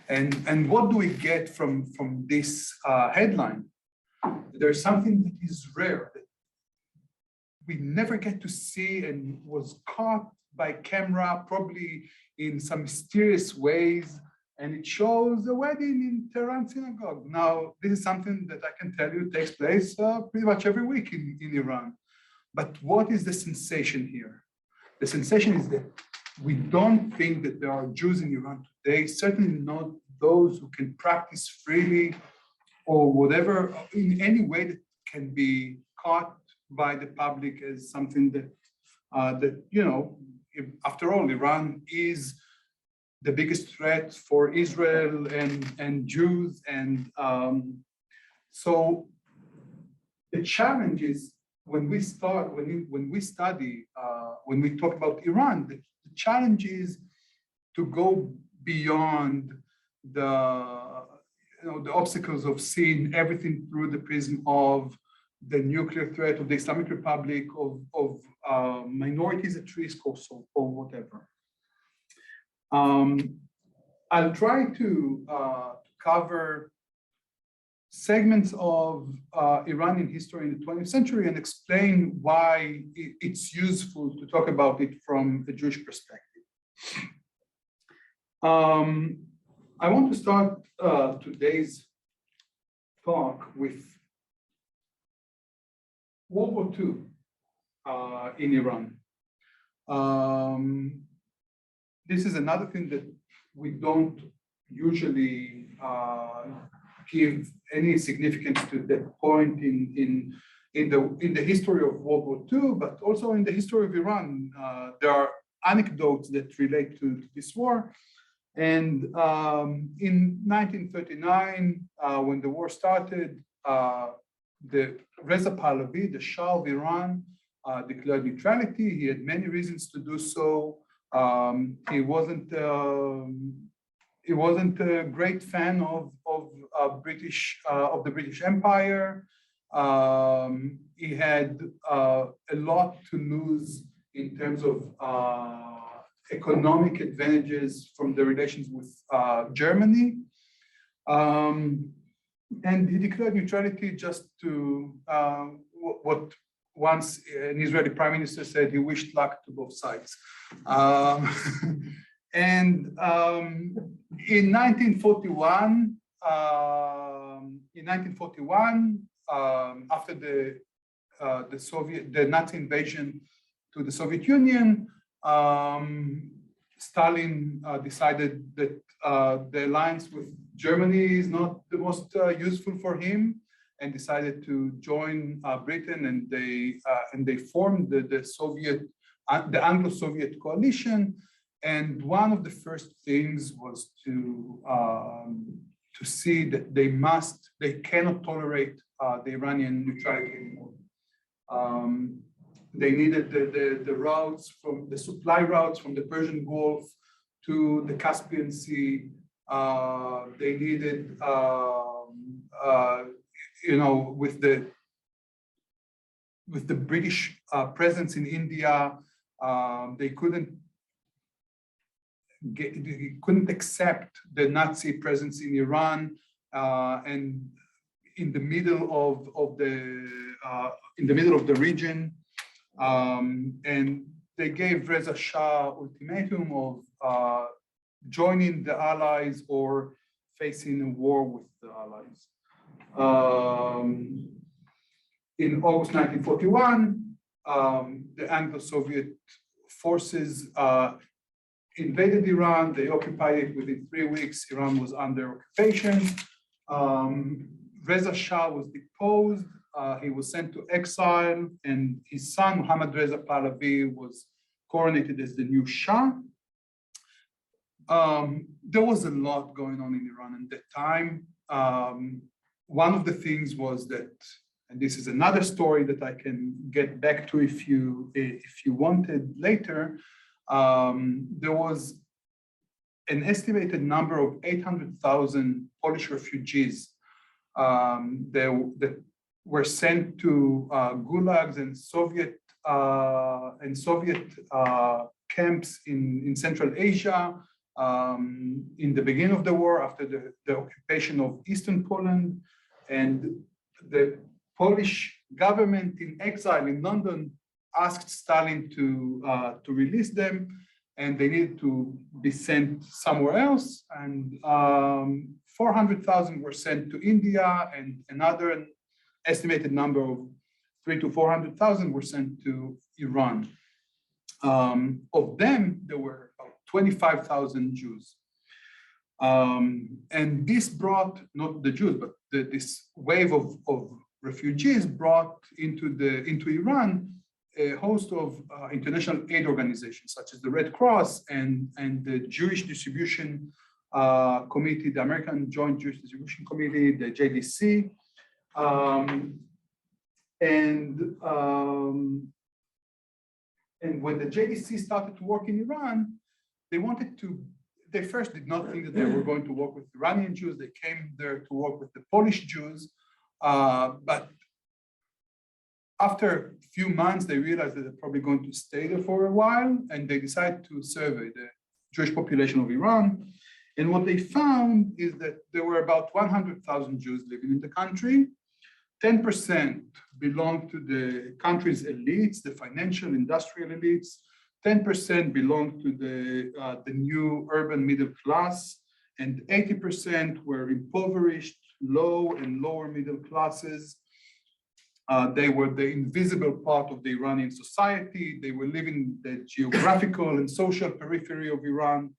And what do we get from this headline? There's something that is rare, that we never get to see and was caught by camera, probably in some mysterious ways. And it shows a wedding in Tehran Synagogue. Now, this is something that I can tell you takes place pretty much every week in Iran. But what is the sensation here? The sensation is that we don't think that there are Jews in Iran today, certainly not those who can practice freely or whatever, in any way that can be caught by the public as something that, after all, Iran is the biggest threat for Israel and Jews. And so the challenge is when we talk about Iran, the challenge is to go beyond the obstacles of seeing everything through the prism of the nuclear threat of the Islamic Republic, of minorities at risk, or whatever. I'll try to cover segments of Iranian history in the 20th century and explain why it's useful to talk about it from a Jewish perspective. I want to start today's talk with World War II in Iran. This is another thing that we don't usually give any significance to that point in the history of World War II, but also in the history of Iran. There are anecdotes that relate to this war. And in 1939, when the war started, the Reza Pahlavi, the Shah of Iran, declared neutrality. He had many reasons to do so. He wasn't a great fan of the British Empire. He had a lot to lose in terms of economic advantages from the relations with Germany. And he declared neutrality just to what once an Israeli prime minister said he wished luck to both sides. And in 1941, after the Nazi invasion to the Soviet Union, Stalin decided that the alliance with Germany is not the most useful for him, and decided to join Britain, and they formed the Anglo-Soviet coalition. And one of the first things was to see that they cannot tolerate the Iranian neutrality anymore. They needed the routes the supply routes from the Persian Gulf to the Caspian Sea. They needed, with the British presence in India, they couldn't accept the Nazi presence in Iran, and in the middle of the region. And they gave Reza Shah ultimatum of joining the Allies or facing a war with the Allies. In August 1941, the Anglo-Soviet forces invaded Iran. They occupied it. Within 3 weeks, Iran was under occupation. Reza Shah was deposed. He was sent to exile, and his son, Mohammad Reza Pahlavi, was coronated as the new Shah. There was a lot going on in Iran at that time. One of the things was that, and this is another story that I can get back to if you wanted later, there was an estimated number of 800,000 Polish refugees that were sent to gulags and Soviet camps in Central Asia, in the beginning of the war, after the occupation of Eastern Poland, and the Polish government in exile in London asked Stalin to release them, and they needed to be sent somewhere else. And 400,000 were sent to India, and another estimated number of 300,000 to 400,000 were sent to Iran. Of them, there were about 25,000 Jews. And this brought, not the Jews, but this wave of refugees brought into Iran a host of international aid organizations, such as the Red Cross and the Jewish Distribution Committee, the American Joint Jewish Distribution Committee, the JDC. And when the JDC started to work in Iran, they first did not think that they were going to work with Iranian Jews. They came there to work with the Polish Jews. But after a few months, they realized that they're probably going to stay there for a while, and they decided to survey the Jewish population of Iran. And what they found is that there were about 100,000 Jews living in the country. 10% belonged to the country's elites, the financial industrial elites. 10% belonged to the new urban middle class, and 80% were impoverished, low and lower middle classes. They were the invisible part of the Iranian society. They were living the geographical and social periphery of Iran.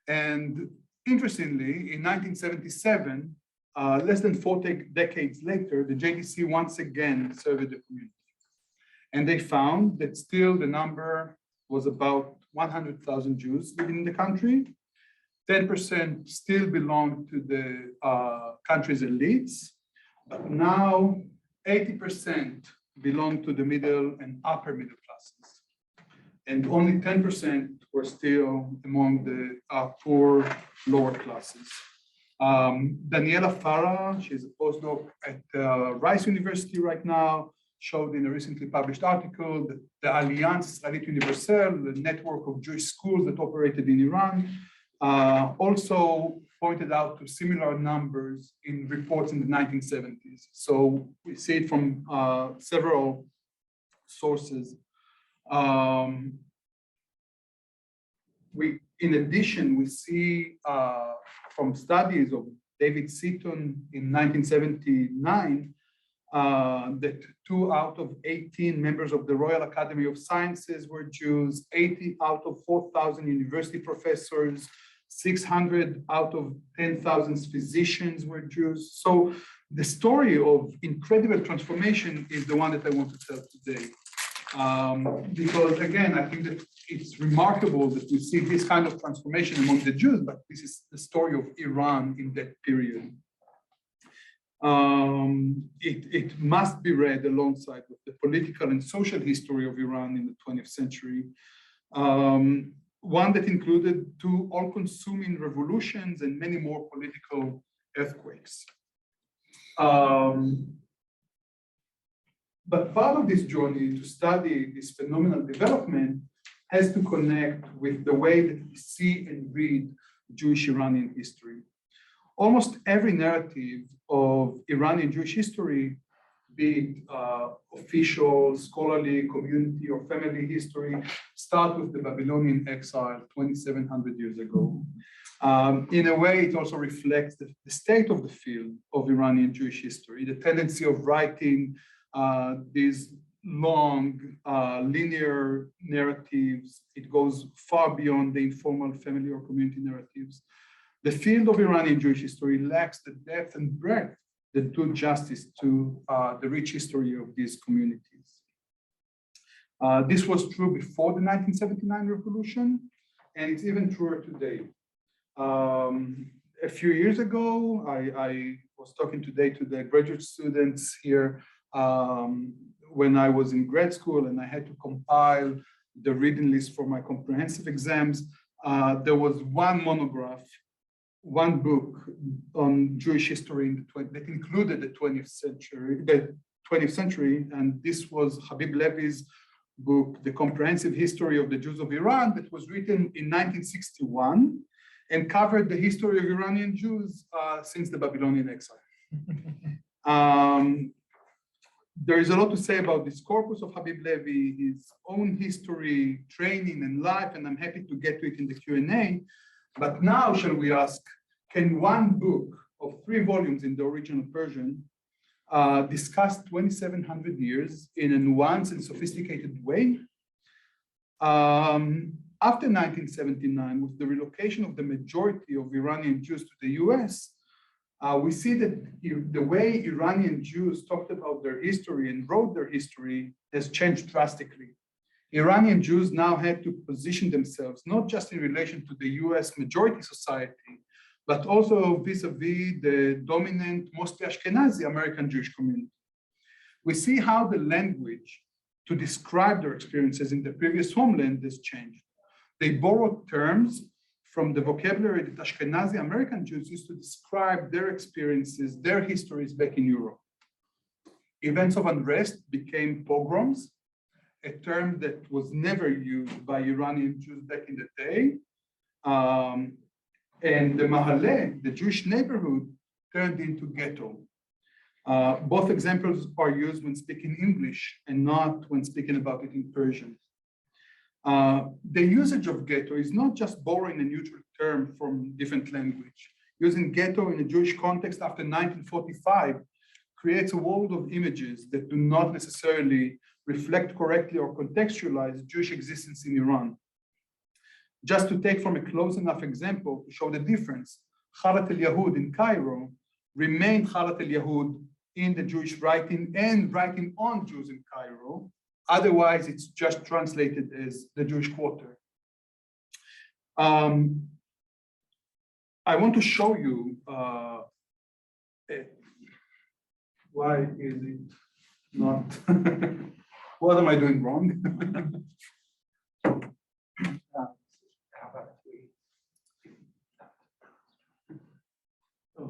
And interestingly, in 1977, less than 4 decades later, the JDC once again surveyed the community. And they found that still the number was about 100,000 Jews living in the country. 10% still belonged to the country's elites, but now 80% belong to the middle and upper middle classes. And only 10% were still among the poor lower classes. Daniela Farah, she's a postdoc at Rice University right now, showed in a recently published article that the Alliance Israelite Universelle, the network of Jewish schools that operated in Iran, also pointed out to similar numbers in reports in the 1970s. So we see it from several sources. In addition, we see from studies of David Seaton in 1979 that 2 out of 18 members of the Royal Academy of Sciences were Jews, 80 out of 4,000 university professors, 600 out of 10,000 physicians were Jews. So the story of incredible transformation is the one that I want to tell today. Because again, I think that it's remarkable that we see this kind of transformation among the Jews, but this is the story of Iran in that period. It must be read alongside with the political and social history of Iran in the 20th century. One that included 2 all-consuming revolutions and many more political earthquakes. But part of this journey to study this phenomenal development has to connect with the way that we see and read Jewish Iranian history. Almost every narrative of Iranian Jewish history, be it official, scholarly, community, or family history, start with the Babylonian exile 2,700 years ago. In a way, it also reflects the state of the field of Iranian Jewish history, the tendency of writing these long, linear narratives. It goes far beyond the informal family or community narratives. The field of Iranian Jewish history lacks the depth and breadth that do justice to the rich history of these communities. This was true before the 1979 revolution, and it's even truer today. A few years ago, I was talking today to the graduate students here when I was in grad school, and I had to compile the reading list for my comprehensive exams. There was one monograph, one book on Jewish history that included the 20th century, and this was Habib Levy's book, The Comprehensive History of the Jews of Iran, that was written in 1961 and covered the history of Iranian Jews since the Babylonian exile. There is a lot to say about this corpus of Habib Levy, his own history, training, and life, and I'm happy to get to it in the Q&A. But now, shall we ask, can one book of 3 volumes in the original Persian discuss 2,700 years in a nuanced and sophisticated way? After 1979, with the relocation of the majority of Iranian Jews to the US, we see that the way Iranian Jews talked about their history and wrote their history has changed drastically. Iranian Jews now had to position themselves not just in relation to the US majority society, but also vis-a-vis the dominant, mostly Ashkenazi American Jewish community. We see how the language to describe their experiences in the previous homeland has changed. They borrowed terms from the vocabulary that Ashkenazi American Jews used to describe their experiences, their histories back in Europe. Events of unrest became pogroms, a term that was never used by Iranian Jews back in the day. And the Mahaleh, the Jewish neighborhood, turned into ghetto. Both examples are used when speaking English and not when speaking about it in Persian. The usage of ghetto is not just borrowing a neutral term from different language. Using ghetto in a Jewish context after 1945 creates a world of images that do not necessarily reflect correctly or contextualize Jewish existence in Iran. Just to take from a close enough example to show the difference, Khalat el-Yahud in Cairo remained Khalat el-Yahud in the Jewish writing and writing on Jews in Cairo. Otherwise, it's just translated as the Jewish quarter. I want to show you why is it not, what am I doing wrong?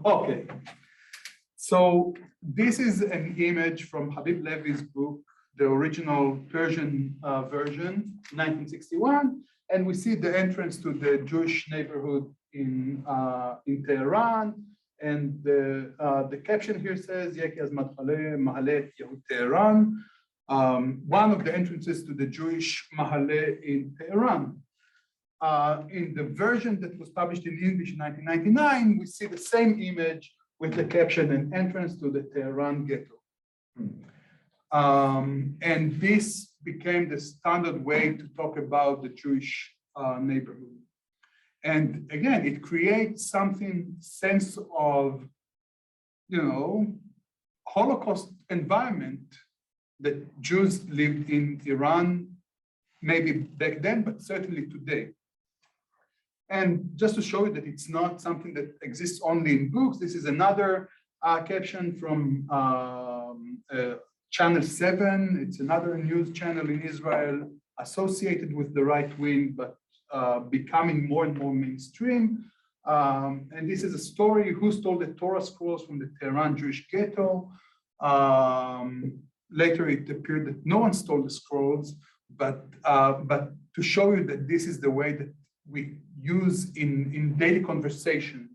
Okay, so this is an image from Habib Levy's book, the original Persian version, 1961, and we see the entrance to the Jewish neighborhood in Tehran, and the caption here says, Yeki az Mahalet Yahud Tehran, one of the entrances to the Jewish Mahaleh in Tehran. In the version that was published in English in 1999, we see the same image with the caption, an entrance to the Tehran ghetto. And this became the standard way to talk about the Jewish neighborhood. And again, it creates something, sense of, Holocaust environment that Jews lived in Iran, maybe back then, but certainly today. And just to show you that it's not something that exists only in books, this is another caption from Channel 7. It's another news channel in Israel associated with the right wing, but becoming more and more mainstream. And this is a story, who stole the Torah scrolls from the Tehran Jewish ghetto. Later it appeared that no one stole the scrolls, but to show you that this is the way that we use in daily conversations.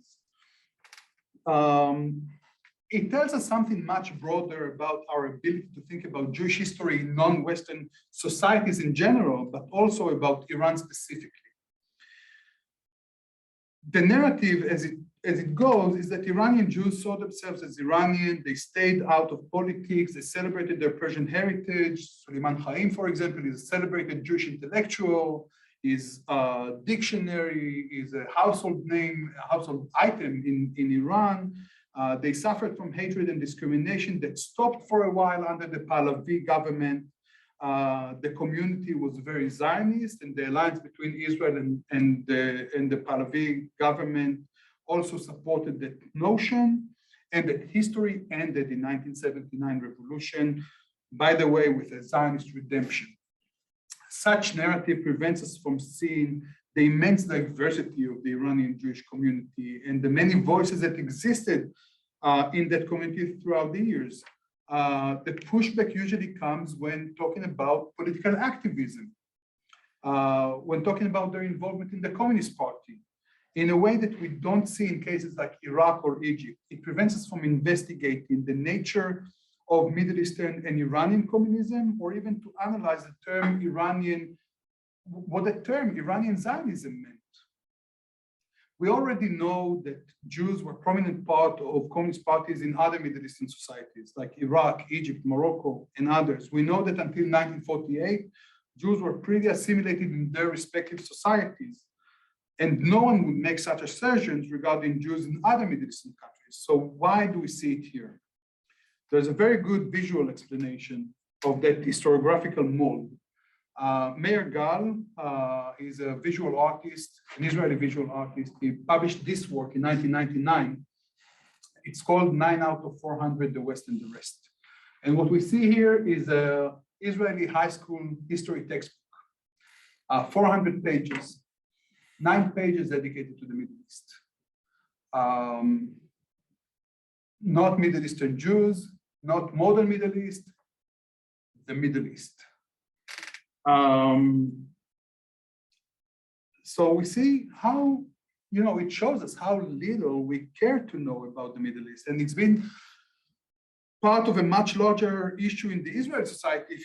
It tells us something much broader about our ability to think about Jewish history in non-Western societies in general, but also about Iran specifically. The narrative as it goes is that Iranian Jews saw themselves as Iranian, they stayed out of politics, they celebrated their Persian heritage. Suleiman Chaim, for example, is a celebrated Jewish intellectual. His dictionary is a household name, a household item in Iran. They suffered from hatred and discrimination that stopped for a while under the Pahlavi government. The community was very Zionist, and the alliance between Israel and the Pahlavi government also supported that notion, and that history ended in 1979 revolution, by the way, with a Zionist redemption. Such narrative prevents us from seeing the immense diversity of the Iranian Jewish community and the many voices that existed in that community throughout the years. the pushback usually comes when talking about political activism, when talking about their involvement in the Communist Party, in a way that we don't see in cases like Iraq or Egypt. It prevents us from investigating the nature of Middle Eastern and Iranian communism, or even to analyze the term Iranian, what the term Iranian Zionism meant. We already know that Jews were a prominent part of communist parties in other Middle Eastern societies like Iraq, Egypt, Morocco, and others. We know that until 1948, Jews were pretty assimilated in their respective societies, and no one would make such assertions regarding Jews in other Middle Eastern countries. So why do we see it here? There's a very good visual explanation of that historiographical mold. Meir Gal is a visual artist, an Israeli visual artist. He published this work in 1999. It's called 9 out of 400, the West and the Rest. And what we see here is an Israeli high school history textbook, 400 pages, 9 pages dedicated to the Middle East. Not Middle Eastern Jews, not modern Middle East, the Middle East. So we see how, it shows us how little we care to know about the Middle East. And it's been part of a much larger issue in the Israeli society,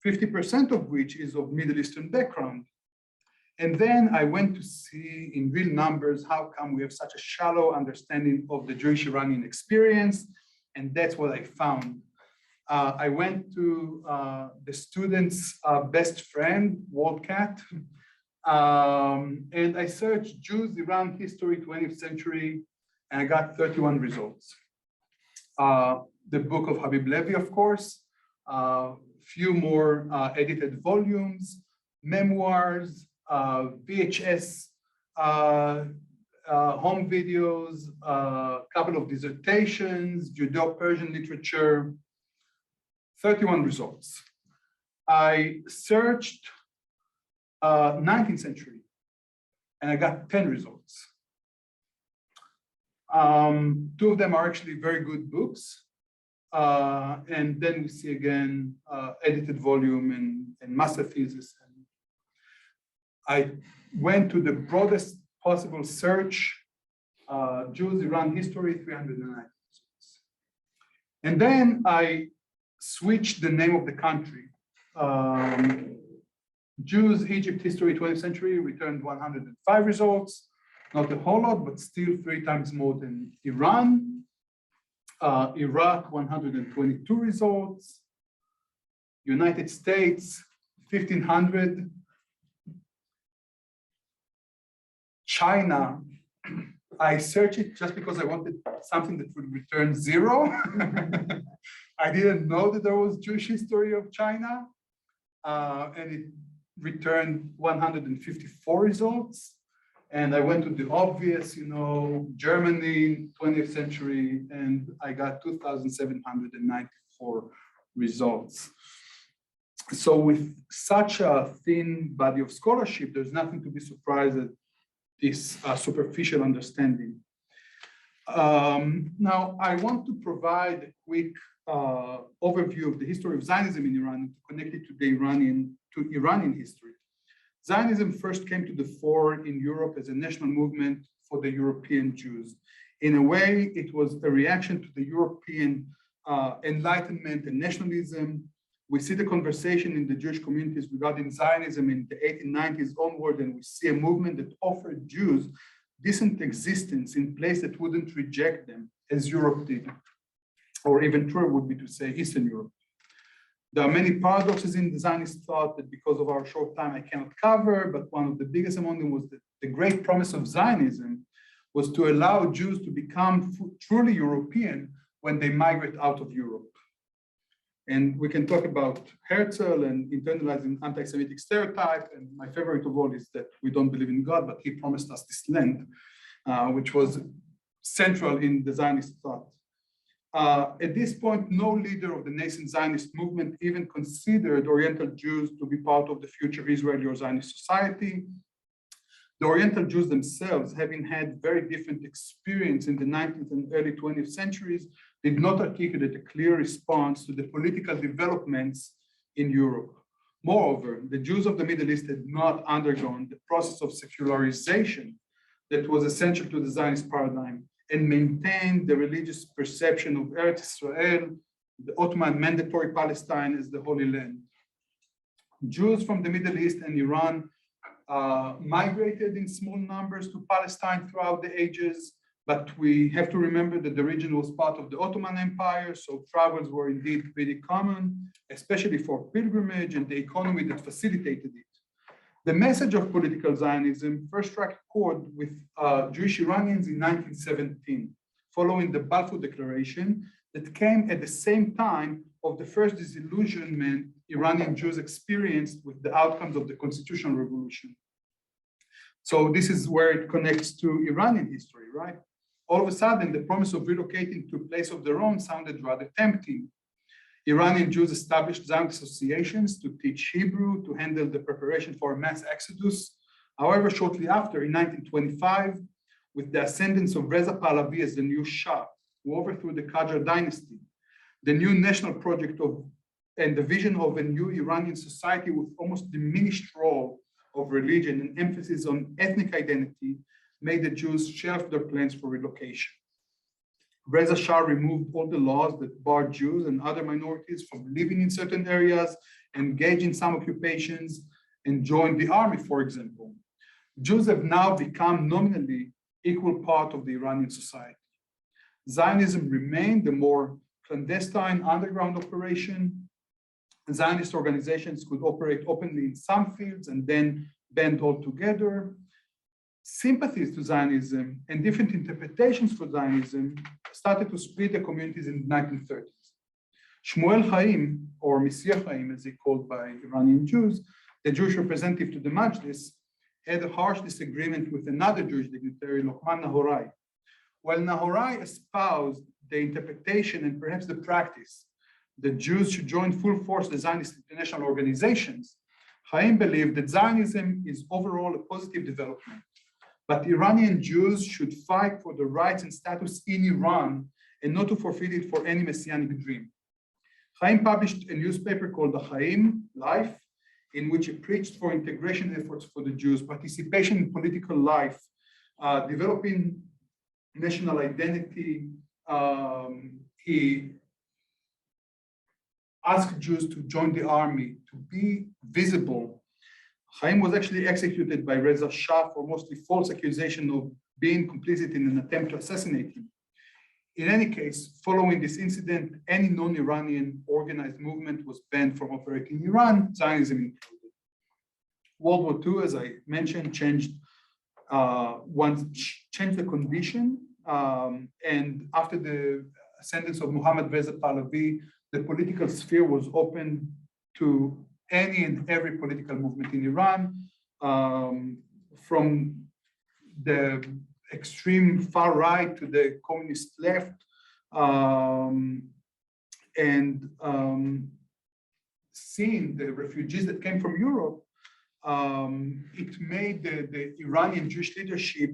50% of which is of Middle Eastern background. And then I went to see in real numbers how come we have such a shallow understanding of the Jewish-Iranian experience. And that's what I found. I went to the student's best friend, WorldCat, and I searched Jews, Iran, history, 20th century, and I got 31 results. The book of Habib Levy, of course, few more edited volumes, memoirs, VHS, home videos, a couple of dissertations, Judeo-Persian literature, 31 results. I searched 19th century and I got 10 results. 2 of them are actually very good books. And then we see again, edited volume and master thesis. And I went to the broadest possible search, Jews, Iran, history, 309 results. And then I switched the name of the country. Jews, Egypt, history, 20th century, returned 105 results. Not a whole lot, but still 3 times more than Iran. Iraq, 122 results. United States, 1,500. China, I searched it just because I wanted something that would return 0. I didn't know that there was Jewish history of China, and it returned 154 results. And I went to the obvious, Germany, 20th century, and I got 2,794 results. So with such a thin body of scholarship, there's nothing to be surprised at this superficial understanding. Now, I want to provide a quick overview of the history of Zionism in Iran to connect it to the Iranian history. Zionism first came to the fore in Europe as a national movement for the European Jews. In a way, it was a reaction to the European Enlightenment and nationalism. We see the conversation in the Jewish communities regarding Zionism in the 1890s onward, and we see a movement that offered Jews decent existence in a place that wouldn't reject them, as Europe did, or even truer would be to say Eastern Europe. There are many paradoxes in the Zionist thought that because of our short time I cannot cover, but one of the biggest among them was that the great promise of Zionism was to allow Jews to become truly European when they migrate out of Europe. And we can talk about Herzl and internalizing anti-Semitic stereotype. And my favorite of all is that we don't believe in God, but he promised us this land, which was central in the Zionist thought. At this point, no leader of the nascent Zionist movement even considered Oriental Jews to be part of the future Israeli or Zionist society. The Oriental Jews themselves, having had very different experience in the 19th and early 20th centuries, did not articulate a clear response to the political developments in Europe. Moreover, the Jews of the Middle East had not undergone the process of secularization that was essential to the Zionist paradigm and maintained the religious perception of Eretz Israel, the Ottoman mandatory Palestine as the Holy Land. Jews from the Middle East and Iran migrated in small numbers to Palestine throughout the ages, but we have to remember that the region was part of the Ottoman Empire, so travels were indeed pretty common, especially for pilgrimage and the economy that facilitated it. The message of political Zionism first struck a chord with Jewish Iranians in 1917, following the Balfour Declaration that came at the same time of the first disillusionment Iranian Jews experienced with the outcomes of the constitutional revolution. So this is where it connects to Iranian history, right? All of a sudden, the promise of relocating to a place of their own sounded rather tempting. Iranian Jews established Zionist associations to teach Hebrew, to handle the preparation for a mass exodus. However, shortly after, in 1925, with the ascendance of Reza Pahlavi as the new Shah, who overthrew the Qajar dynasty, the new national project and the vision of a new Iranian society with almost diminished role of religion and emphasis on ethnic identity made the Jews shelve their plans for relocation. Reza Shah removed all the laws that barred Jews and other minorities from living in certain areas, engage in some occupations, and join the army, for example. Jews have now become nominally equal part of the Iranian society. Zionism remained the more clandestine underground operation. Zionist organizations could operate openly in some fields and then band altogether. Sympathies to Zionism and different interpretations for Zionism started to split the communities in the 1930s. Shmuel Chaim, or Monsieur Chaim as he called by Iranian Jews, the Jewish representative to the Majlis, had a harsh disagreement with another Jewish dignitary, Lokman Nahorai. While Nahorai espoused the interpretation and perhaps the practice that Jews should join full force the Zionist international organizations, Chaim believed that Zionism is overall a positive development, but Iranian Jews should fight for the rights and status in Iran and not to forfeit it for any messianic dream. Chaim published a newspaper called the Chaim Life, in which he preached for integration efforts for the Jews, participation in political life, developing national identity. He asked Jews to join the army, to be visible. Chaim was actually executed by Reza Shah for mostly false accusation of being complicit in an attempt to assassinate him. In any case, following this incident, any non-Iranian organized movement was banned from operating in Iran, Zionism included. World War II, as I mentioned, changed the condition. And after the ascendance of Mohammad Reza Pahlavi, the political sphere was open to any and every political movement in Iran, from the extreme far right to the communist left, seeing the refugees that came from Europe, it made the Iranian Jewish leadership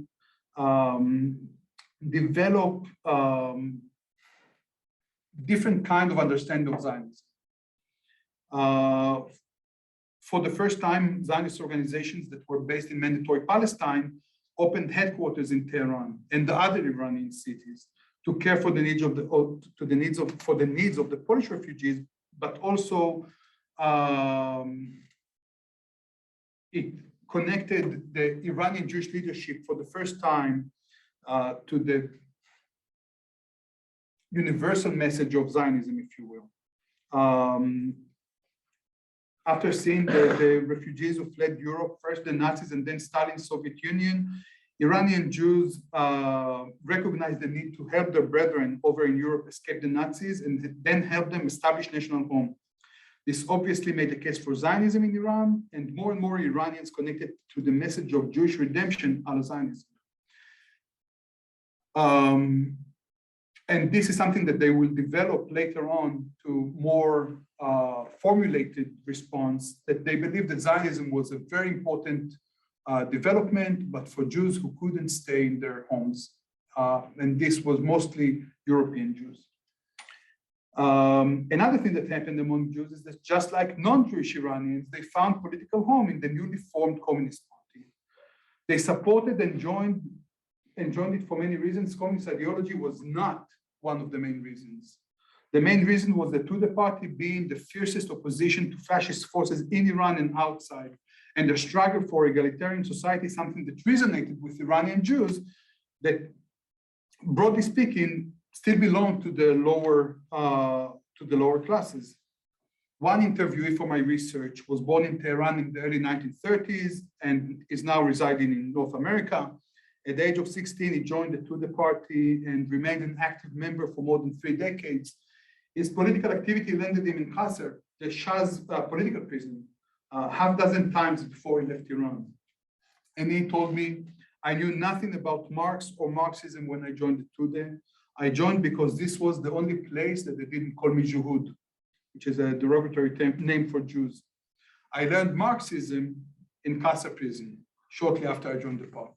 develop different kind of understanding of Zionism. For the first time, Zionist organizations that were based in mandatory Palestine opened headquarters in Tehran and the other Iranian cities to care for the needs of the Polish refugees, but also it connected the Iranian Jewish leadership for the first time to the universal message of Zionism, if you will. After seeing the refugees who fled Europe, first the Nazis and then Stalin's Soviet Union, Iranian Jews recognized the need to help their brethren over in Europe escape the Nazis and then help them establish national home. This obviously made the case for Zionism in Iran, and more Iranians connected to the message of Jewish redemption out of Zionism. And this is something that they will develop later on to more formulated response, that they believe that Zionism was a very important development, but for Jews who couldn't stay in their homes. And this was mostly European Jews. Another thing that happened among Jews is that just like non-Jewish Iranians, they found political home in the newly formed Communist Party. They supported and joined it for many reasons. Communist ideology was not one of the main reasons. The main reason was the Tudeh party being the fiercest opposition to fascist forces in Iran and outside, and the struggle for egalitarian society, something that resonated with Iranian Jews that, broadly speaking, still belong to the lower classes. One interviewee for my research was born in Tehran in the early 1930s and is now residing in North America. At the age of 16, he joined the Tudeh party and remained an active member for more than 3 decades. His political activity landed him in Qasr, the Shah's political prison, half dozen times before he left Iran. And he told me, I knew nothing about Marx or Marxism when I joined the Tudeh. I joined because this was the only place that they didn't call me Juhud, which is a derogatory name for Jews. I learned Marxism in Qasr prison shortly after I joined the party.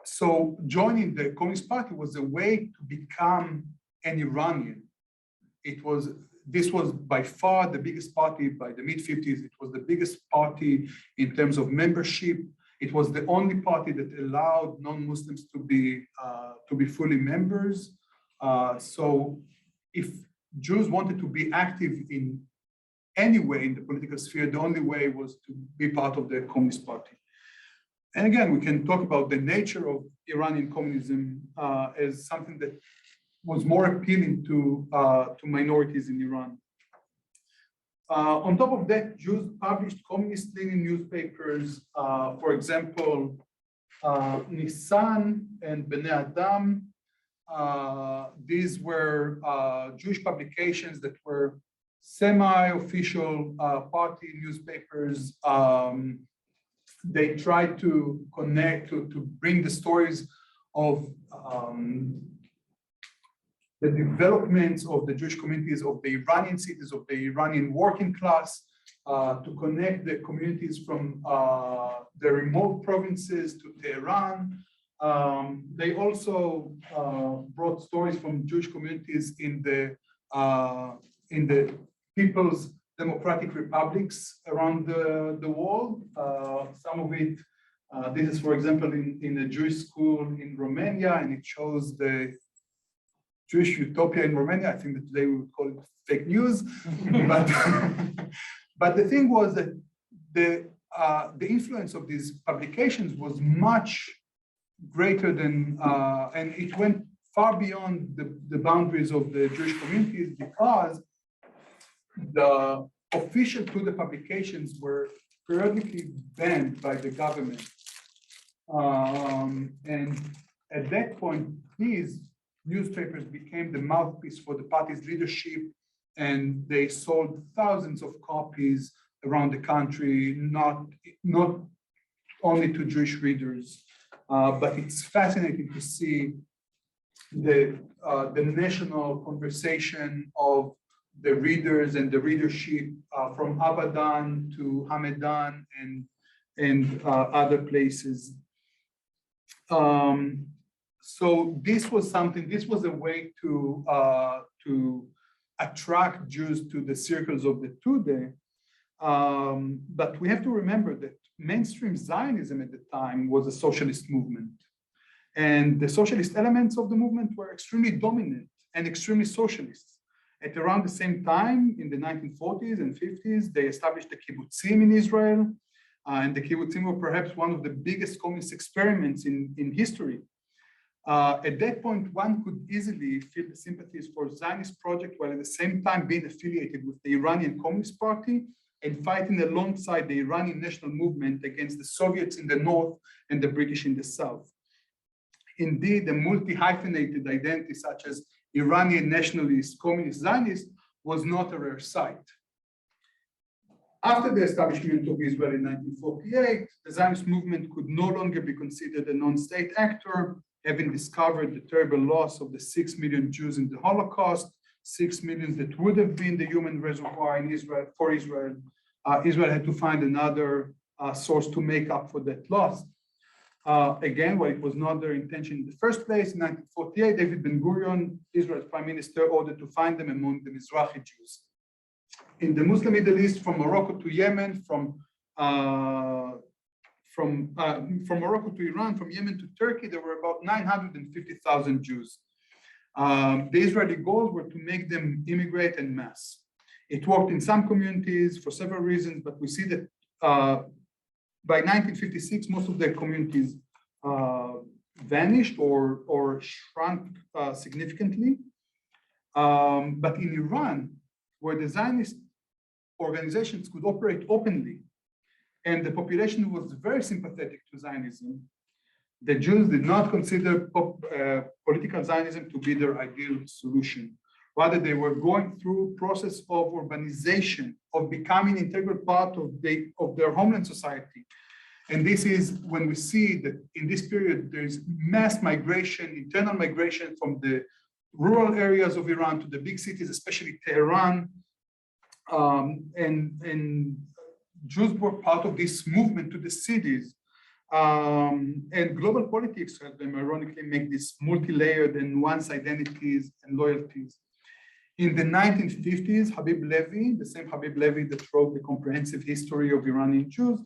So joining the Communist Party was a way to become an Iranian. This was by far the biggest party by the mid-50s. It was the biggest party in terms of membership. It was the only party that allowed non-Muslims to be fully members. So if Jews wanted to be active in any way in the political sphere, the only way was to be part of the Communist Party. And again, we can talk about the nature of Iranian communism as something that was more appealing to minorities in Iran. On top of that, Jews published communist-leaning newspapers. For example, Nisan and Bnei Adam. These were Jewish publications that were semi-official party newspapers. They tried to connect, to bring the stories of the developments of the Jewish communities of the Iranian cities, of the Iranian working class, to connect the communities from the remote provinces to Tehran. They also brought stories from Jewish communities in the People's Democratic Republics around the world. Some of it, this is, for example, in a Jewish school in Romania, and it shows the Jewish utopia in Romania. I think that today we would call it fake news. But the thing was that the influence of these publications was much greater than, and it went far beyond the boundaries of the Jewish communities, because the official Tudeh publications were periodically banned by the government. And at that point, these newspapers became the mouthpiece for the party's leadership, and they sold thousands of copies around the country, not only to Jewish readers. But it's fascinating to see the national conversation of the readers and the readership from Abadan to Hamadan and other places. So this was a way to attract Jews to the circles of the Tudeh. But we have to remember that mainstream Zionism at the time was a socialist movement. And the socialist elements of the movement were extremely dominant and extremely socialist. At around the same time, in the 1940s and 50s, they established the kibbutzim in Israel. And the kibbutzim were perhaps one of the biggest communist experiments in history. At that point, one could easily feel the sympathies for Zionist project while at the same time being affiliated with the Iranian Communist Party and fighting alongside the Iranian national movement against the Soviets in the north and the British in the south. Indeed, a multi-hyphenated identity such as Iranian nationalist, communist, Zionist was not a rare sight. After the establishment of Israel in 1948, the Zionist movement could no longer be considered a non-state actor, having discovered the terrible loss of the 6 million Jews in the Holocaust, 6 million that would have been the human reservoir in Israel, for Israel, Israel had to find another source to make up for that loss. Again, well, it was not their intention in the first place. In 1948, David Ben-Gurion, Israel's prime minister, ordered to find them among the Mizrahi Jews. In the Muslim Middle East, from Morocco to Yemen, from Morocco to Iran, from Yemen to Turkey, there were about 950,000 Jews. The Israeli goals were to make them immigrate en masse. It worked in some communities for several reasons, but we see that by 1956, most of the communities vanished or shrunk significantly. But in Iran, where the Zionist organizations could operate openly, and the population was very sympathetic to Zionism, the Jews did not consider political Zionism to be their ideal solution. Rather, they were going through a process of urbanization, of becoming an integral part of their homeland society. And this is when we see that in this period, there's mass migration, internal migration from the rural areas of Iran to the big cities, especially Tehran. And Jews were part of this movement to the cities. And global politics helped them ironically make this multi-layered and nuanced identities and loyalties. In the 1950s, Habib Levy, the same Habib Levy that wrote the comprehensive history of Iranian Jews,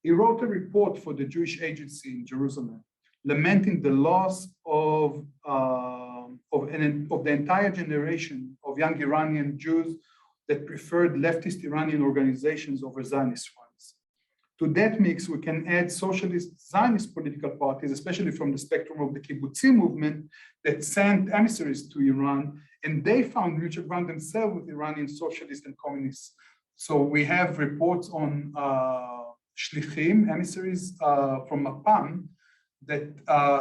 he wrote a report for the Jewish Agency in Jerusalem, lamenting the loss of the entire generation of young Iranian Jews that preferred leftist Iranian organizations over Zionist ones. To that mix, we can add socialist Zionist political parties, especially from the spectrum of the kibbutzi movement, that sent emissaries to Iran, and they found mutual ground themselves with Iranian socialists and communists. So we have reports on shlichim, emissaries from Mapam, that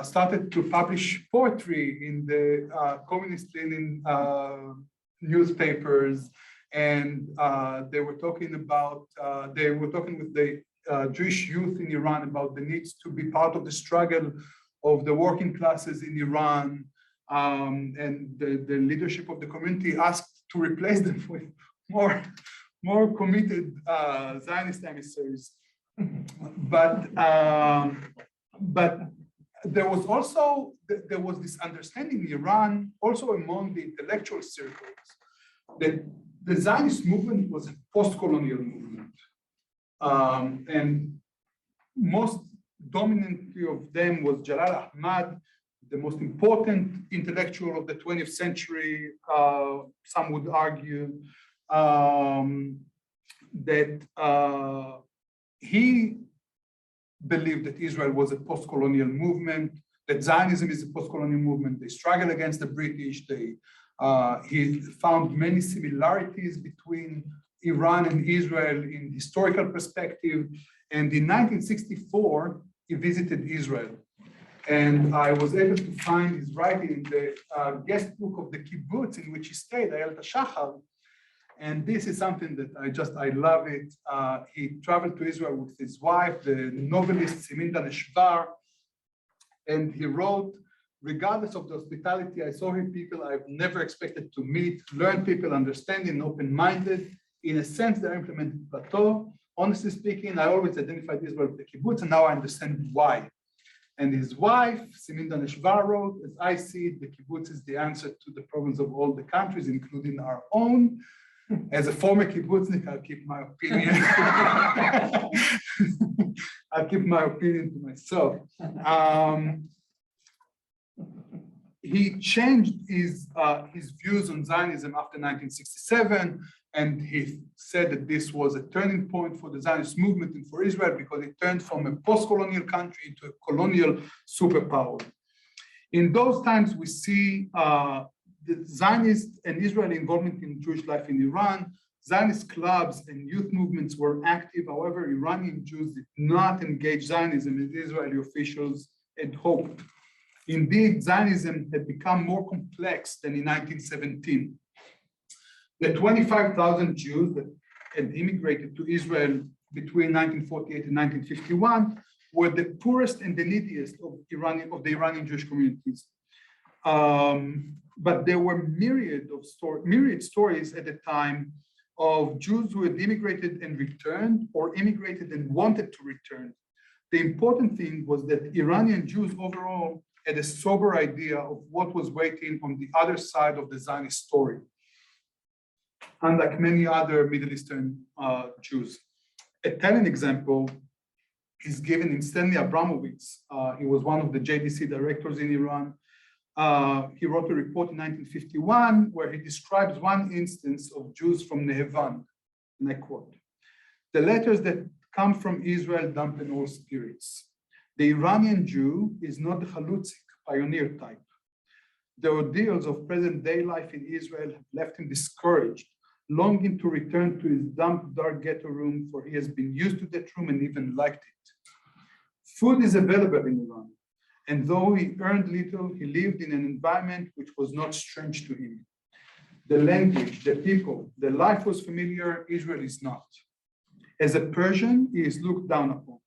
started to publish poetry in the communist Lenin newspapers, and they were talking with the Jewish youth in Iran about the needs to be part of the struggle of the working classes in Iran, and the leadership of the community asked to replace them with more committed Zionist emissaries. But there was this understanding in Iran, also among the intellectual circles, that the Zionist movement was a post-colonial movement. And most dominantly of them was Jalal Ahmad, the most important intellectual of the 20th century, some would argue, that he believed that Israel was a post-colonial movement, that Zionism is a post-colonial movement. They struggle against the British. He found many similarities between Iran and Israel in historical perspective. And in 1964, he visited Israel. And I was able to find his writing in the guest book of the kibbutz in which he stayed, Ayal Tashachar. And this is something that I love it. He traveled to Israel with his wife, the novelist Siminda Neshvar, and he wrote, regardless of the hospitality, I saw here people I've never expected to meet, learn people, understanding, open-minded. In a sense, they're implemented plateau. Honestly speaking, I always identified Israel with the kibbutz, and now I understand why. And his wife, Siminda Neshvar, wrote, as I see it, the kibbutz is the answer to the problems of all the countries, including our own. As a former kibbutznik, I'll keep my opinion. I'll keep my opinion to myself. He changed his views on Zionism after 1967, and he said that this was a turning point for the Zionist movement and for Israel because it turned from a post-colonial country into a colonial superpower. In those times, we see the Zionist and Israeli involvement in Jewish life in Iran. Zionist clubs and youth movements were active. However, Iranian Jews did not engage Zionism as Israeli officials had hoped. Indeed, Zionism had become more complex than in 1917. The 25,000 Jews that had immigrated to Israel between 1948 and 1951 were the poorest and the neediest of the Iranian Jewish communities. But there were myriad stories at the time of Jews who had immigrated and returned, or immigrated and wanted to return. The important thing was that Iranian Jews overall had a sober idea of what was waiting on the other side of the Zionist story, unlike many other Middle Eastern Jews. A telling example is given in Stanley Abramowitz. He was one of the JDC directors in Iran. He wrote a report in 1951 where he describes one instance of Jews from Nehevan, and I quote, "The letters that come from Israel dampen all spirits. The Iranian Jew is not the Chalutzik pioneer type. The ordeals of present-day life in Israel have left him discouraged, longing to return to his damp, dark ghetto room, for he has been used to that room and even liked it. Food is available in Iran, and though he earned little, he lived in an environment which was not strange to him. The language, the people, the life was familiar, Israel is not. As a Persian, he is looked down upon.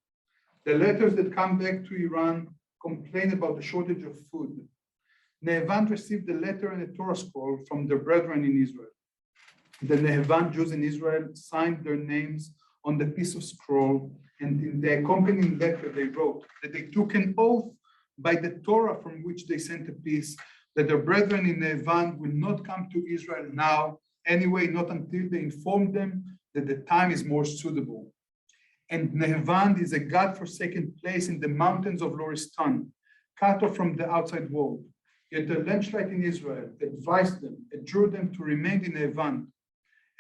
The letters that come back to Iran complain about the shortage of food. Nehevan received a letter and a Torah scroll from their brethren in Israel. The Nehevan Jews in Israel signed their names on the piece of scroll, and in the accompanying letter they wrote that they took an oath by the Torah from which they sent a piece, that their brethren in Nehevan will not come to Israel now, anyway, not until they inform them that the time is more suitable. And Nehevan is a God-forsaken place in the mountains of Loristan, cut off from the outside world. Yet the Landschlight in Israel advised them, adjured them to remain in Nehevan.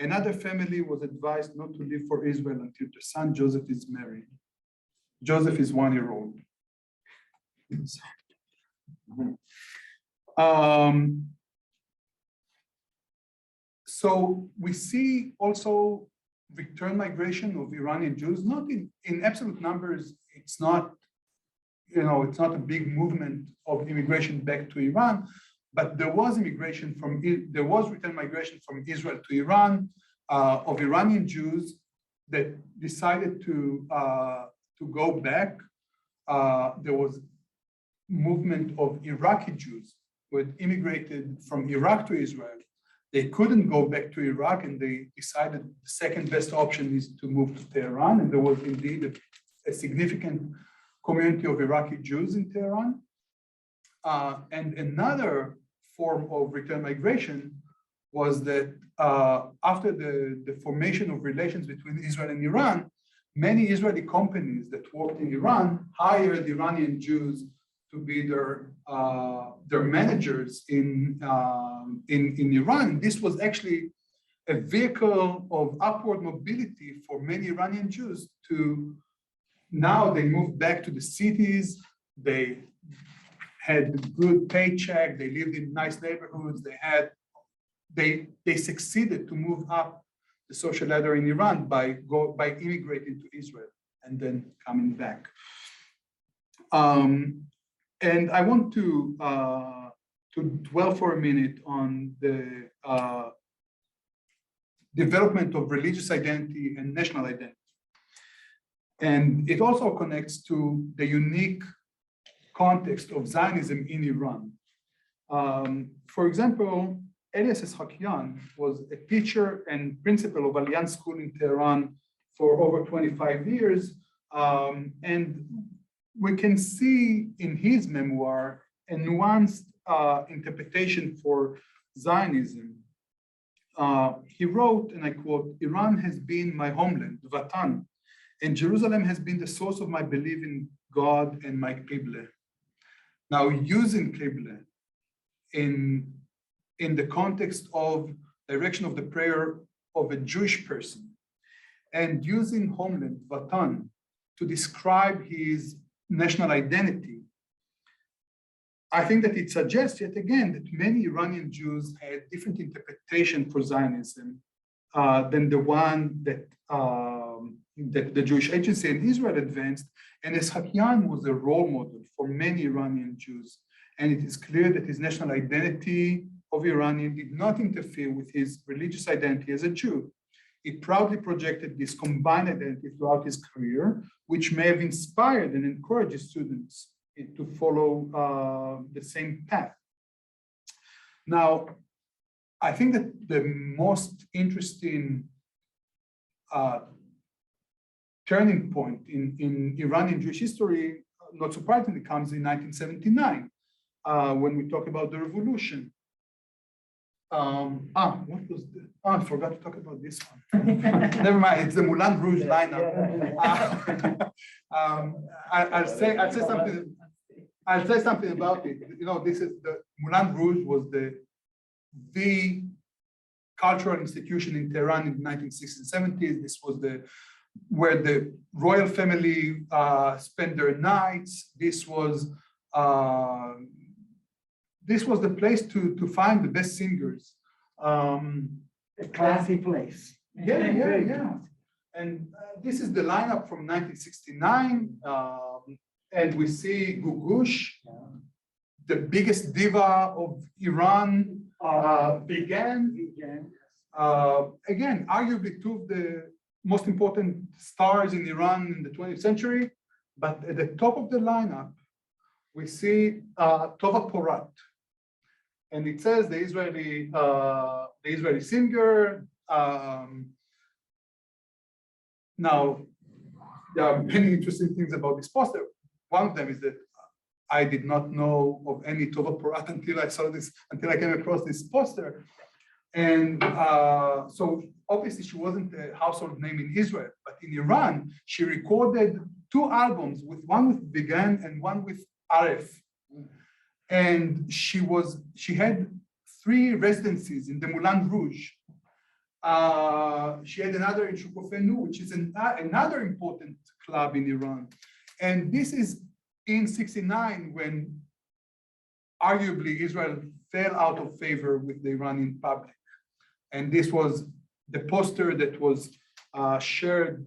Another family was advised not to leave for Israel until their son Joseph is married. Joseph is 1 year old. So we see also return migration of Iranian Jews, not in absolute numbers, it's not, it's not a big movement of immigration back to Iran, but there was return migration from Israel to Iran of Iranian Jews that decided to go back. There was movement of Iraqi Jews who had immigrated from Iraq to Israel. They couldn't go back to Iraq, and they decided the second best option is to move to Tehran. And there was indeed a significant community of Iraqi Jews in Tehran. And another form of return migration was that after the formation of relations between Israel and Iran, many Israeli companies that worked in Iran hired Iranian Jews to be their managers in Iran. This was actually a vehicle of upward mobility for many Iranian Jews to now they moved back to the cities, they had good paycheck, they lived in nice neighborhoods, they succeeded to move up the social ladder in Iran by immigrating to Israel and then coming back. And I want to dwell for a minute on the development of religious identity and national identity. And it also connects to the unique context of Zionism in Iran. For example, Elias Eshakian was a teacher and principal of Alliance School in Tehran for over 25 years. And we can see in his memoir a nuanced interpretation for Zionism. He wrote, and I quote, "Iran has been my homeland, Vatan, and Jerusalem has been the source of my belief in God and my Qibla." Now, using Qibla in the context of direction of the prayer of a Jewish person, and using homeland, Vatan, to describe his national identity, I think that it suggests yet again that many Iranian Jews had different interpretation for Zionism than the one that the Jewish Agency in Israel advanced. And Eshakian was a role model for many Iranian Jews. And it is clear that his national identity of Iranian did not interfere with his religious identity as a Jew. It proudly projected this combined identity throughout his career, which may have inspired and encouraged his students to follow the same path. Now, I think that the most interesting turning point in Iranian Jewish history, not surprisingly, comes in 1979, when we talk about the revolution. What was the? I forgot to talk about this one. Never mind. It's the Moulin Rouge lineup. I'll say something about it. You know, this is the Moulin Rouge was the cultural institution in Tehran in the 1960s and 70s. This was where the royal family spent their nights. This was the place to find the best singers. A classy place. Yeah. And this is the lineup from 1969. And we see Gugush, the biggest diva of Iran, began. Again, arguably two of the most important stars in Iran in the 20th century. But at the top of the lineup, we see Tova Porat. And it says the Israeli singer. Now, there are many interesting things about this poster. One of them is that I did not know of any Tova Porat until I came across this poster. And so obviously she wasn't a household name in Israel, but in Iran, she recorded 2 albums, one with Began and one with Aref. And she had 3 residencies in the Moulin Rouge. She had another in Shukofenu, which is another important club in Iran. And this is in '69 when arguably Israel fell out of favor with the Iranian public. And this was the poster that was shared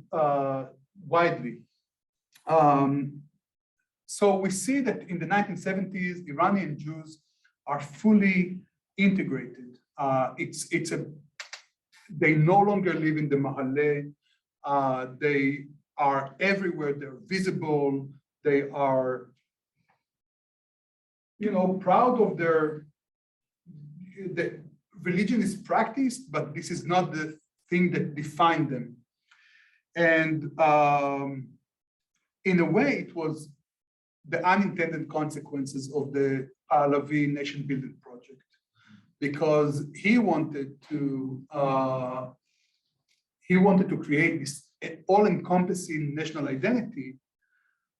widely. So we see that in the 1970s, Iranian Jews are fully integrated. They no longer live in the Mahalleh. They are everywhere. They're visible. They are, proud of the religion is practiced, but this is not the thing that defined them. And in a way, it was the unintended consequences of the Pahlavi nation building project, because he wanted to create this all-encompassing national identity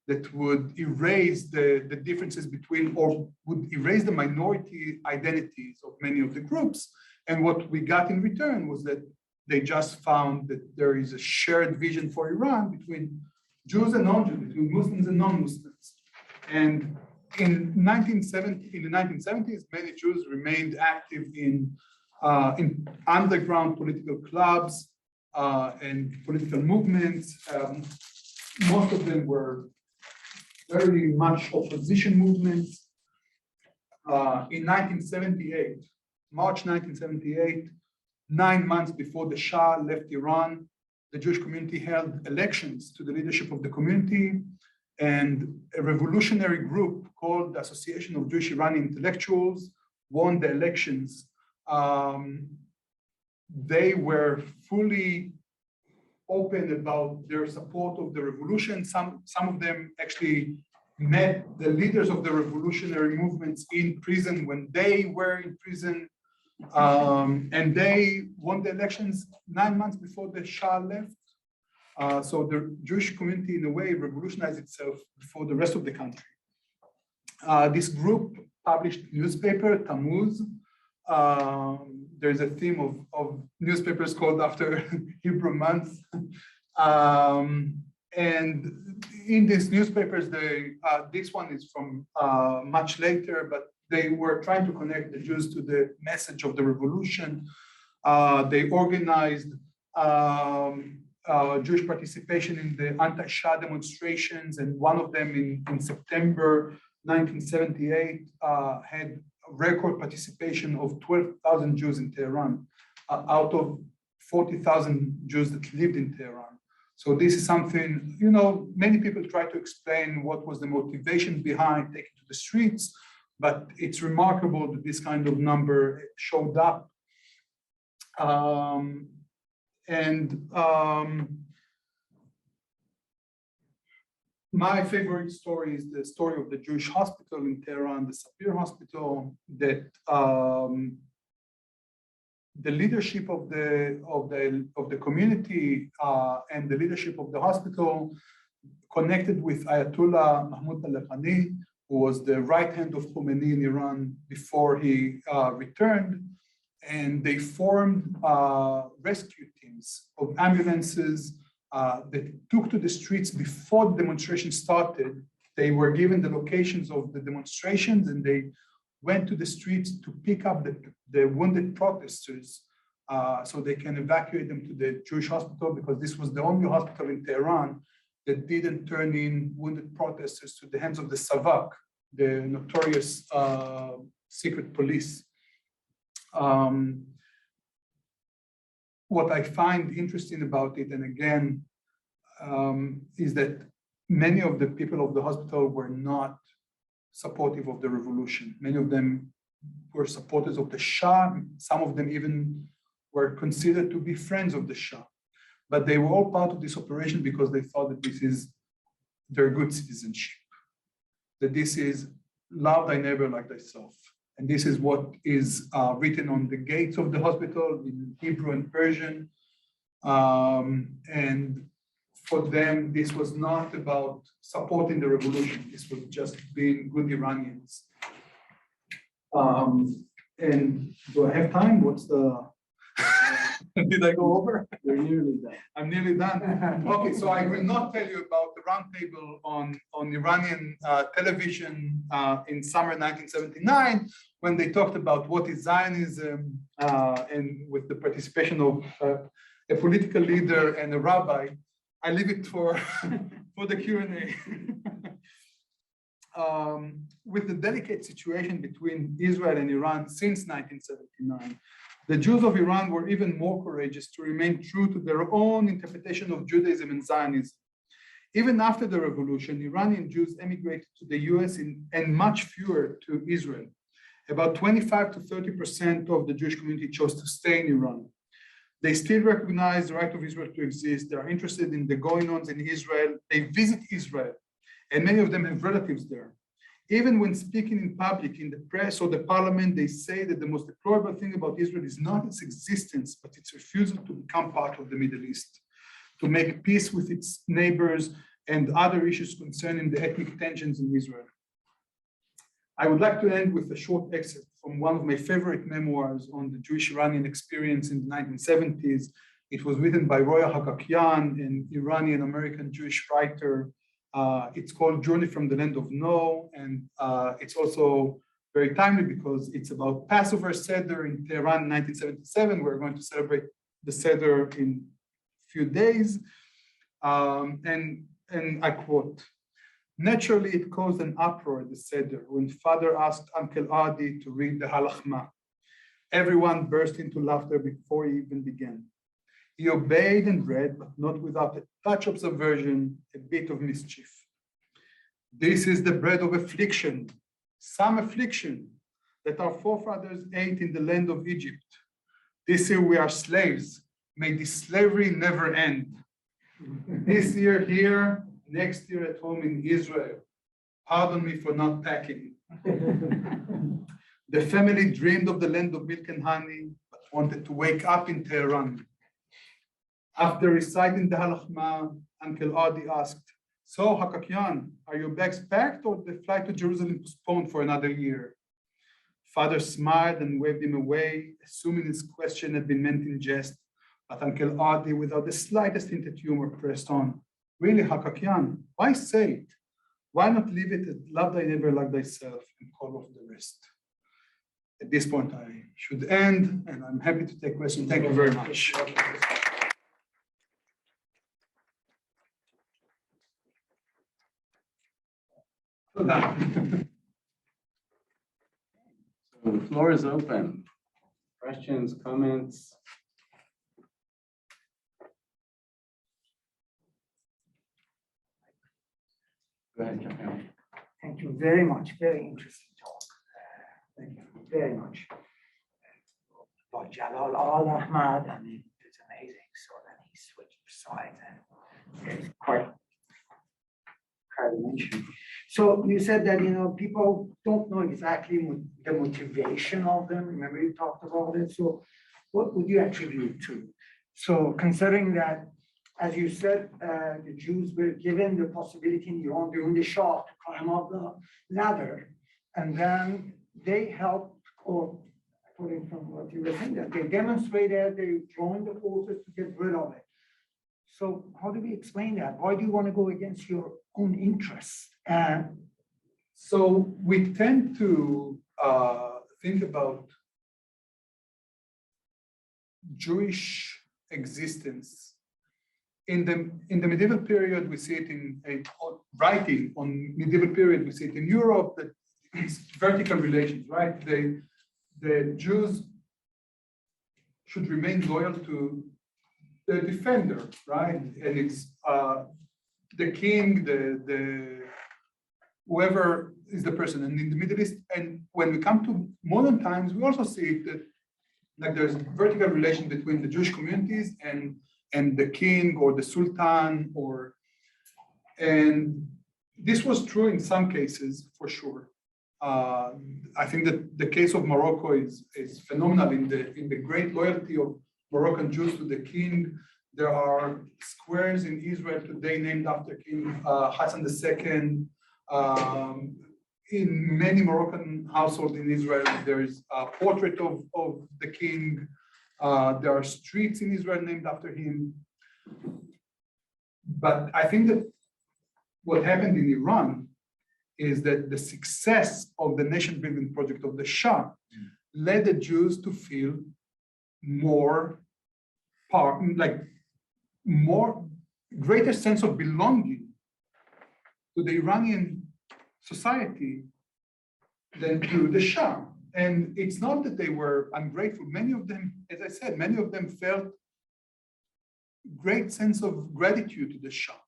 that would erase the differences between, or would erase the minority identities of many of the groups. And what we got in return was that they just found that there is a shared vision for Iran between Jews and non-Jews, between Muslims and non-Muslims. And in the 1970s, many Jews remained active in underground political clubs and political movements. Most of them were very much opposition movements. In 1978, March 1978, 9 months before the Shah left Iran, the Jewish community held elections to the leadership of the community, and a revolutionary group called the Association of Jewish Iranian Intellectuals won the elections. They were fully open about their support of the revolution. Some of them actually met the leaders of the revolutionary movements in prison when they were in prison. And they won the elections 9 months before the Shah left. So the Jewish community, in a way, revolutionized itself before the rest of the country. This group published newspaper, Tammuz. There's a theme of newspapers called after Hebrew months. And in these newspapers, this one is from much later, but they were trying to connect the Jews to the message of the revolution. They organized Jewish participation in the anti-Shah demonstrations, and one of them in September 1978 had record participation of 12,000 Jews in Tehran, out of 40,000 Jews that lived in Tehran. So this is something, many people try to explain what was the motivation behind taking to the streets, but it's remarkable that this kind of number showed up. And my favorite story is the story of the Jewish hospital in Tehran, the Sapir Hospital, that the leadership of the community and the leadership of the hospital connected with Ayatollah Mahmoud Taleghani, who was the right hand of Khomeini in Iran before he returned. And they formed rescue teams of ambulances that took to the streets before the demonstration started. They were given the locations of the demonstrations and they went to the streets to pick up the wounded protesters so they can evacuate them to the Jewish hospital, because this was the only hospital in Tehran that didn't turn in wounded protesters to the hands of the Savak, the notorious secret police. What I find interesting about it, and again, is that many of the people of the hospital were not supportive of the revolution. Many of them were supporters of the Shah. Some of them even were considered to be friends of the Shah. But they were all part of this operation because they thought that this is their good citizenship, that this is love thy neighbor like thyself. And this is what is written on the gates of the hospital in Hebrew and Persian. And for them, this was not about supporting the revolution. This was just being good Iranians. And do I have time? What's the... Did I go over? You're nearly done. I'm nearly done. Okay, so I will not tell you about the roundtable on Iranian television in summer 1979, when they talked about what is Zionism, and with the participation of a political leader and a rabbi. I leave it for the Q&A. With the delicate situation between Israel and Iran since 1979, the Jews of Iran were even more courageous to remain true to their own interpretation of Judaism and Zionism. Even after the revolution, Iranian Jews emigrated to the US and much fewer to Israel. About 25 to 30% of the Jewish community chose to stay in Iran. They still recognize the right of Israel to exist. They are interested in the going-ons in Israel. They visit Israel, and many of them have relatives there. Even when speaking in public, in the press or the parliament, they say that the most deplorable thing about Israel is not its existence, but its refusal to become part of the Middle East, to make peace with its neighbors and other issues concerning the ethnic tensions in Israel. I would like to end with a short excerpt from one of my favorite memoirs on the Jewish-Iranian experience in the 1970s. It was written by Roya Hakakyan, an Iranian-American Jewish writer. It's called Journey from the Land of No, and it's also very timely because it's about Passover Seder in Tehran in 1977. We're going to celebrate the Seder in a few days. And I quote, "Naturally, it caused an uproar at the Seder when Father asked Uncle Adi to read the Halachma. Everyone burst into laughter before he even began. He obeyed and read, but not without a touch of subversion, a bit of mischief. This is the bread of affliction, some affliction that our forefathers ate in the land of Egypt. This year we are slaves. May this slavery never end. This year here, next year at home in Israel. Pardon me for not packing. The family dreamed of the land of milk and honey, but wanted to wake up in Tehran. After reciting the Halachma, Uncle Adi asked, so Hakakyan, are your bags packed or the flight to Jerusalem postponed for another year? Father smiled and waved him away, assuming his question had been meant in jest, but Uncle Adi, without the slightest hint at humor, pressed on. Really, Hakakyan, why say it? Why not leave it at love thy neighbor like thyself and call off the rest? At this point, I should end, and I'm happy to take questions. Thank you very much. So the floor is open. Questions, comments? Go ahead, Jamil. Thank you very much. Very interesting talk. Thank you very much. About Jalal Al Ahmad, and it's amazing. So switch sides. It's quite mentioned. So you said that, people don't know exactly the motivation of them. Remember you talked about it. So what would you attribute to? So considering that, as you said, the Jews were given the possibility in Iran during the Shah to climb up the ladder, and then they helped, or according from what you were saying, that they demonstrated, they joined the forces to get rid of it. So how do we explain that? Why do you want to go against your own interests? So we tend to think about Jewish existence. In the medieval period, we see it in writing on medieval period, we see it in Europe, that it's vertical relations, right? The Jews should remain loyal to the defender, right? And it's the king, the whoever is the person. And in the Middle East, and when we come to modern times, we also see that like there's vertical relation between the Jewish communities and the king or the sultan, and this was true in some cases for sure. I think that the case of Morocco is phenomenal in the great loyalty of Moroccan Jews to the king. There are squares in Israel today named after King Hassan II. In many Moroccan households in Israel, there is a portrait of the king. There are streets in Israel named after him. But I think that what happened in Iran is that the success of the nation building project of the Shah led the Jews to feel greater sense of belonging to the Iranian society than to the Shah. And it's not that they were ungrateful. Many of them, as I said, many of them felt great sense of gratitude to the Shah.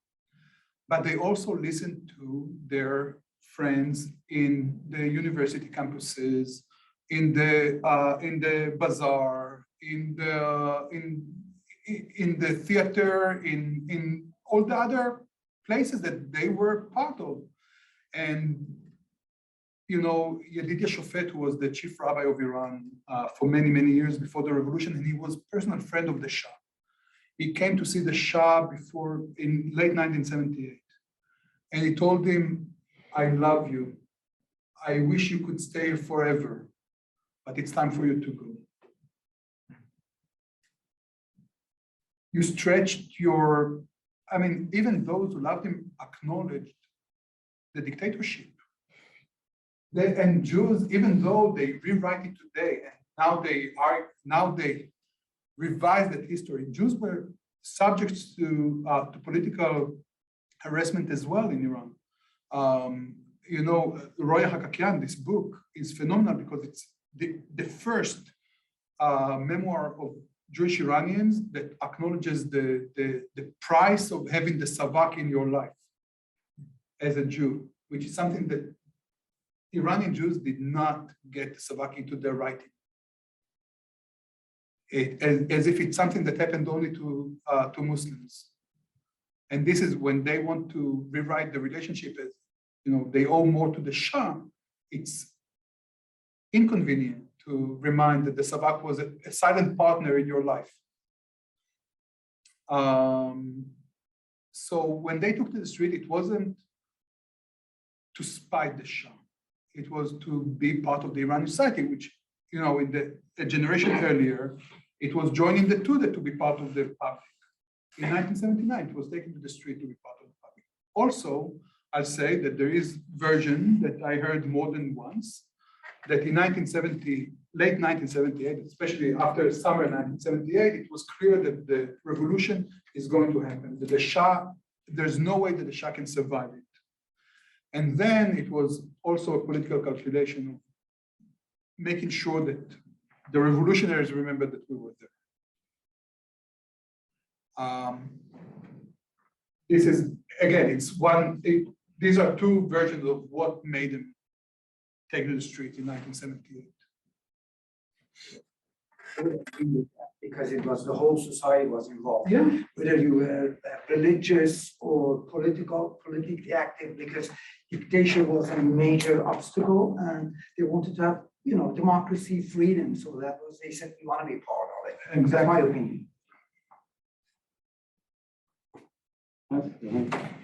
But they also listened to their friends in the university campuses, in the bazaar, in the theater, in all the other places that they were part of. And Yedidia Shofet was the chief rabbi of Iran for many, many years before the revolution, and he was a personal friend of the Shah. He came to see the Shah in late 1978. And he told him, I love you. I wish you could stay forever, but it's time for you to go. You stretched even those who loved him acknowledged the dictatorship. And Jews, even though they rewrite it today, and now they revise that history, Jews were subject to political harassment as well in Iran. Roya Hakakian, this book is phenomenal because it's the first memoir of Jewish Iranians that acknowledges the price of having the savak in your life as a Jew, which is something that Iranian Jews did not get the savak into their writing. As if it's something that happened only to Muslims. And this is when they want to rewrite the relationship as, they owe more to the Shah. It's inconvenient to remind that the savak was a silent partner in your life. So when they took to the street, it wasn't to spite the Shah. It was to be part of the Iranian society, which, in the generation earlier, it was joining the Tudeh to be part of the public. In 1979, it was taken to the street to be part of the public. Also, I'll say that there is version that I heard more than once, that in late 1978, especially after summer 1978, it was clear that the revolution is going to happen, that the Shah, there's no way that the Shah can survive it. And then it was also a political calculation of making sure that the revolutionaries remember that we were there. This is, again, these are two versions of what made them take to the street in 1978. because it was the whole society was involved. Yeah. Whether you were religious or politically active, because dictatorship was a major obstacle, and they wanted to have, democracy, freedom. So that was, they said, we want to be part of it. Exactly. That's my opinion.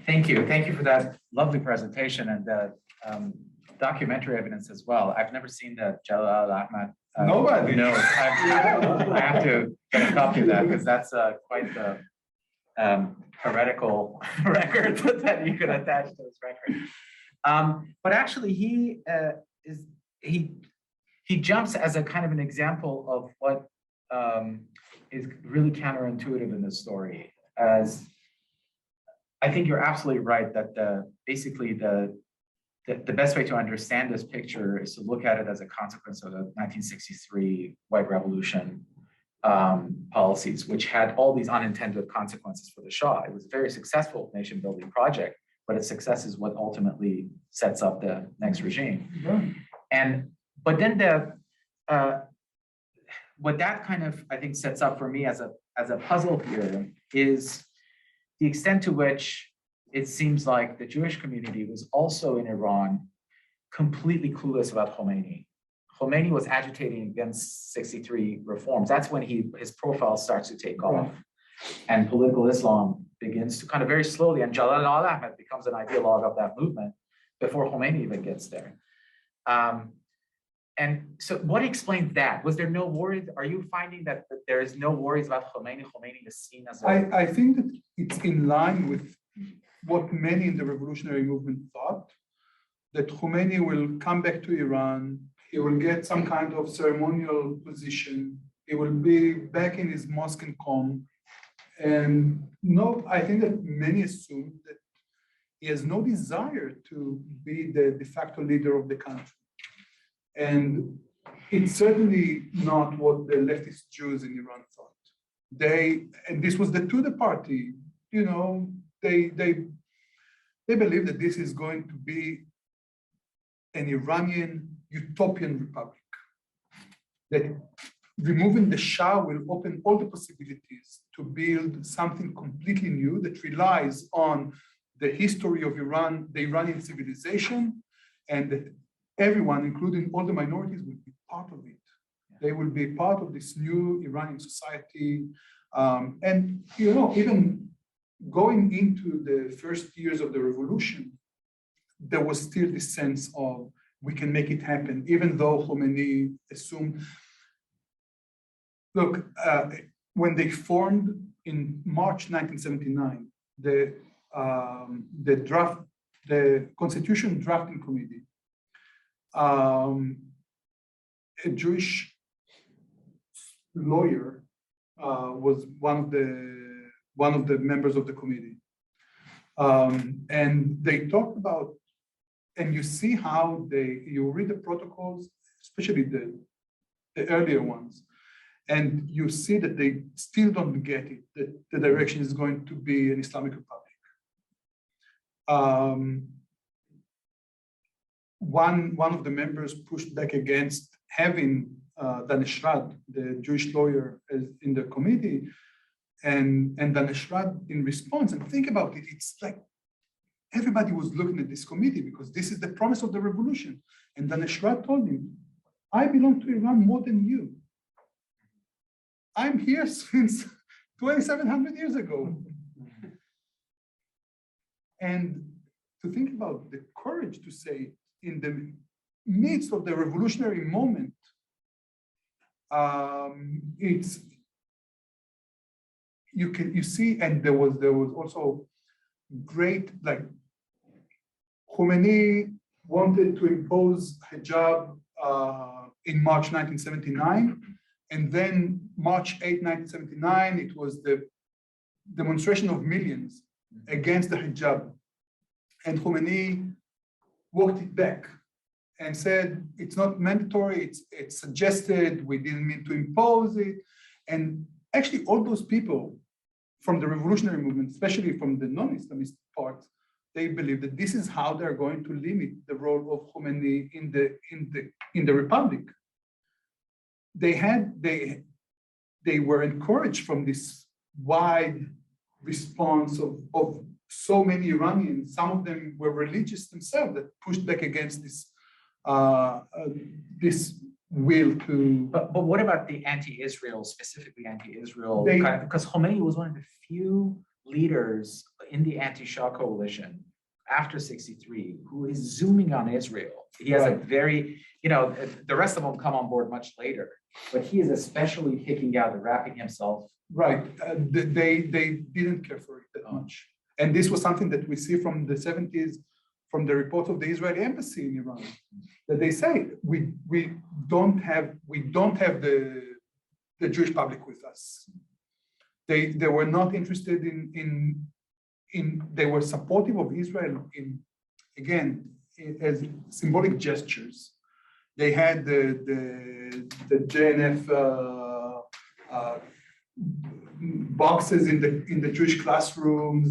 Thank you. Thank you for that lovely presentation and the documentary evidence as well. I've never seen the Jalal Ahmad. Nobody. No, I have to get a copy of that because that's quite the heretical record that you could attach to this record. But actually, he jumps as a kind of an example of what is really counterintuitive in this story. As I think you're absolutely right that basically the best way to understand this picture is to look at it as a consequence of the 1963 White Revolution policies, which had all these unintended consequences for the Shah. It was a very successful nation-building project, but its success is what ultimately sets up the next regime. Right. But then what that kind of, I think, sets up for me as a puzzle here is the extent to which it seems like the Jewish community was also in Iran completely clueless about Khomeini. Khomeini was agitating against 63 reforms. That's when his profile starts to take off. And political Islam begins to kind of very slowly, and Jalal Ahmad becomes an ideologue of that movement before Khomeini even gets there. And so what explains that? Was there no worries? Are you finding that there is no worries about Khomeini? Khomeini is seen as I think that it's in line with what many in the revolutionary movement thought, that Khomeini will come back to Iran, he will get some kind of ceremonial position, he will be back in his mosque and qom. And no, I think that many assume that he has no desire to be the de facto leader of the country. And it's certainly not what the leftist Jews in Iran thought. And this was the Tudeh party, they believe that this is going to be an Iranian utopian republic, that removing the Shah will open all the possibilities to build something completely new that relies on the history of Iran, the Iranian civilization, and that everyone, including all the minorities, will be part of it. They will be part of this new Iranian society. And, even going into the first years of the revolution, there was still this sense of we can make it happen, even though Khomeini assumed. Look, when they formed in March 1979, the Constitution Drafting Committee, a Jewish lawyer was one of the members of the committee. And they talked about, and you see how you read the protocols, especially the earlier ones, and you see that they still don't get it, that the direction is going to be an Islamic Republic. One of the members pushed back against having Dan Eshrad, the Jewish lawyer, in the committee, and Dan Eshrad in response, and think about it, it's like everybody was looking at this committee because this is the promise of the revolution. And Dan Eshrad told him, I belong to Iran more than you. I'm here since 2,700 years ago. And to think about the courage to say, in the midst of the revolutionary moment, you see, and there was also great, like Khomeini wanted to impose hijab in March 1979, and then March 8, 1979, it was the demonstration of millions against the hijab, and Khomeini walked it back and said, it's not mandatory, it's suggested, we didn't mean to impose it. And actually all those people from the revolutionary movement, especially from the non-Islamist part, they believe that this is how they're going to limit the role of Khomeini in the republic. they were encouraged from this wide response of so many Iranians. Some of them were religious themselves that pushed back against this this will to. But what about the anti-Israel, specifically anti-Israel? They- Because Khomeini was one of the few leaders in the anti-Shah coalition after 63 who is zooming on Israel. He has a Right. very, the rest of them come on board much later, but he is especially picking out and wrapping himself. Right, they didn't care for it that much. And this was something that we see from the 70s, from the report of the Israeli embassy in Iran, that they say, we don't have the Jewish public with us. They were not interested they were supportive of Israel as symbolic gestures. They had the JNF boxes in the Jewish classrooms.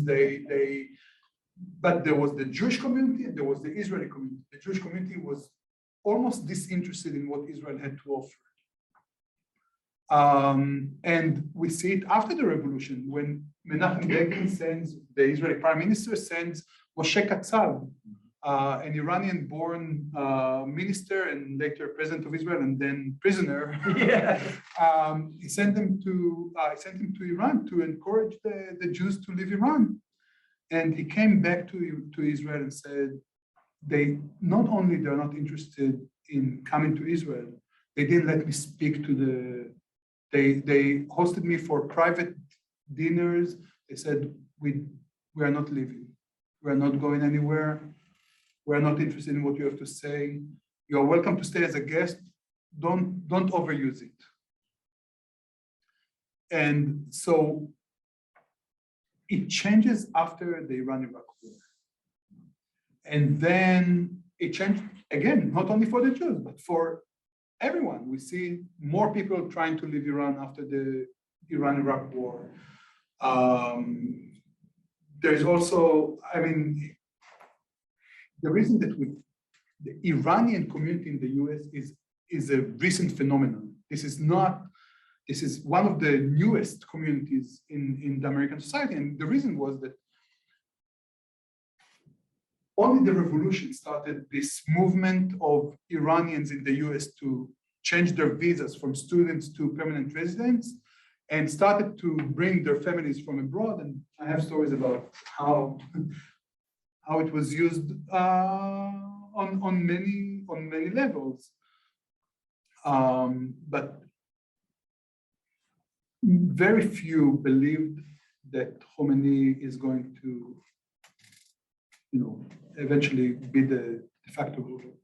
But there was the Jewish community and there was the Israeli community. The Jewish community was almost disinterested in what Israel had to offer. And we see it after the revolution when Menachem Begin sends, the Israeli prime minister sends Moshe Katsav, an Iranian-born minister and later president of Israel and then prisoner. Yeah. He sent him to Iran to encourage the Jews to leave Iran. And he came back to Israel and said, they're not interested in coming to Israel, they didn't let me speak to they hosted me for private dinners. They said, we are not leaving. We are not going anywhere. We are not interested in what you have to say. You are welcome to stay as a guest. Don't overuse it. And so it changes after the Iran-Iraq war. And then it changed again, not only for the Jews, but for everyone. We see more people trying to leave Iran after the Iran-Iraq war. There's also, the reason that the Iranian community in the US is a recent phenomenon. This is one of the newest communities in the American society. And the reason was that only the revolution started this movement of Iranians in the US to change their visas from students to permanent residents and started to bring their families from abroad. And I have stories about how it was used on many levels. But very few believed that Khomeini is going to, eventually be the de facto ruler.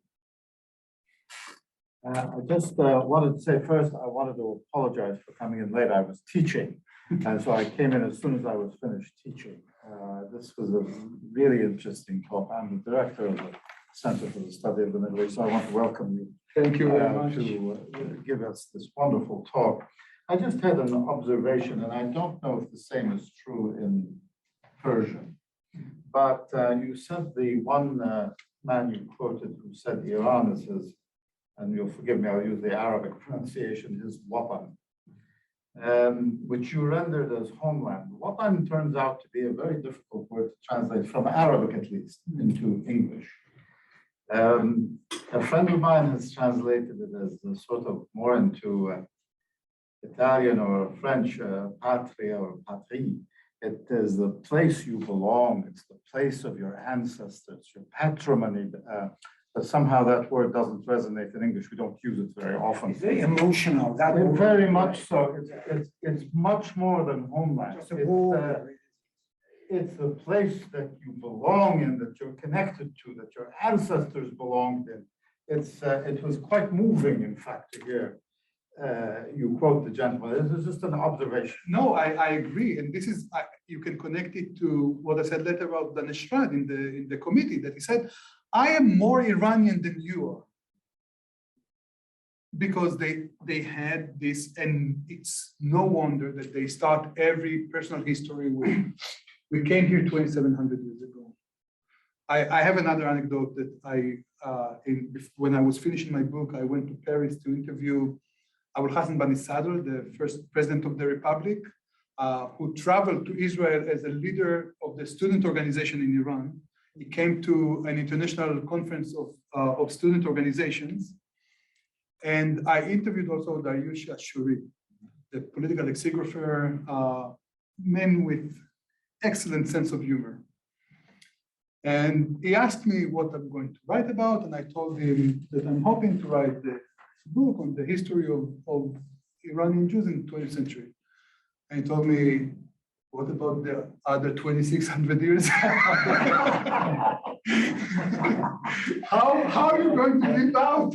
I just wanted to say first, I wanted to apologize for coming in late. I was teaching, and so I came in as soon as I was finished teaching. This was a really interesting talk. I'm the director of the Center for the Study of the Middle East, so I want to welcome you. Thank you very much. To give us this wonderful talk. I just had an observation, and I don't know if the same is true in Persian, but you said the one man you quoted who said Iran is his, and you'll forgive me, I'll use the Arabic pronunciation, his watan, which you rendered as homeland. Watan turns out to be a very difficult word to translate from Arabic, at least, into English. A friend of mine has translated it as a sort of more into Italian or French, patria or patrie. It is the place you belong. It's the place of your ancestors, your patrimony. But somehow that word doesn't resonate in English. We don't use it very often. It's very emotional. That Very much so. It's much more than homeland. Just a border. It's the place that you belong in, that you're connected to, that your ancestors belonged in. It was quite moving, in fact, to hear you quote the gentleman. This is just an observation. No, I agree. And this is, you can connect it to what I said later about Daneshrad in the committee, that he said, I am more Iranian than you are. Because they had this, and it's no wonder that they start every personal history with, we came here 2,700 years ago. I have another anecdote that when I was finishing my book, I went to Paris to interview Abul Hassan Bani Sadr, the first president of the Republic, who traveled to Israel as a leader of the student organization in Iran. He came to an international conference of student organizations. And I interviewed also Dariush Ashuri, the political lexicographer, man with excellent sense of humor. And he asked me what I'm going to write about, and I told him that I'm hoping to write the book on the history of Iranian Jews in the 20th century. And he told me, what about the other 2,600 years? How are you going to live out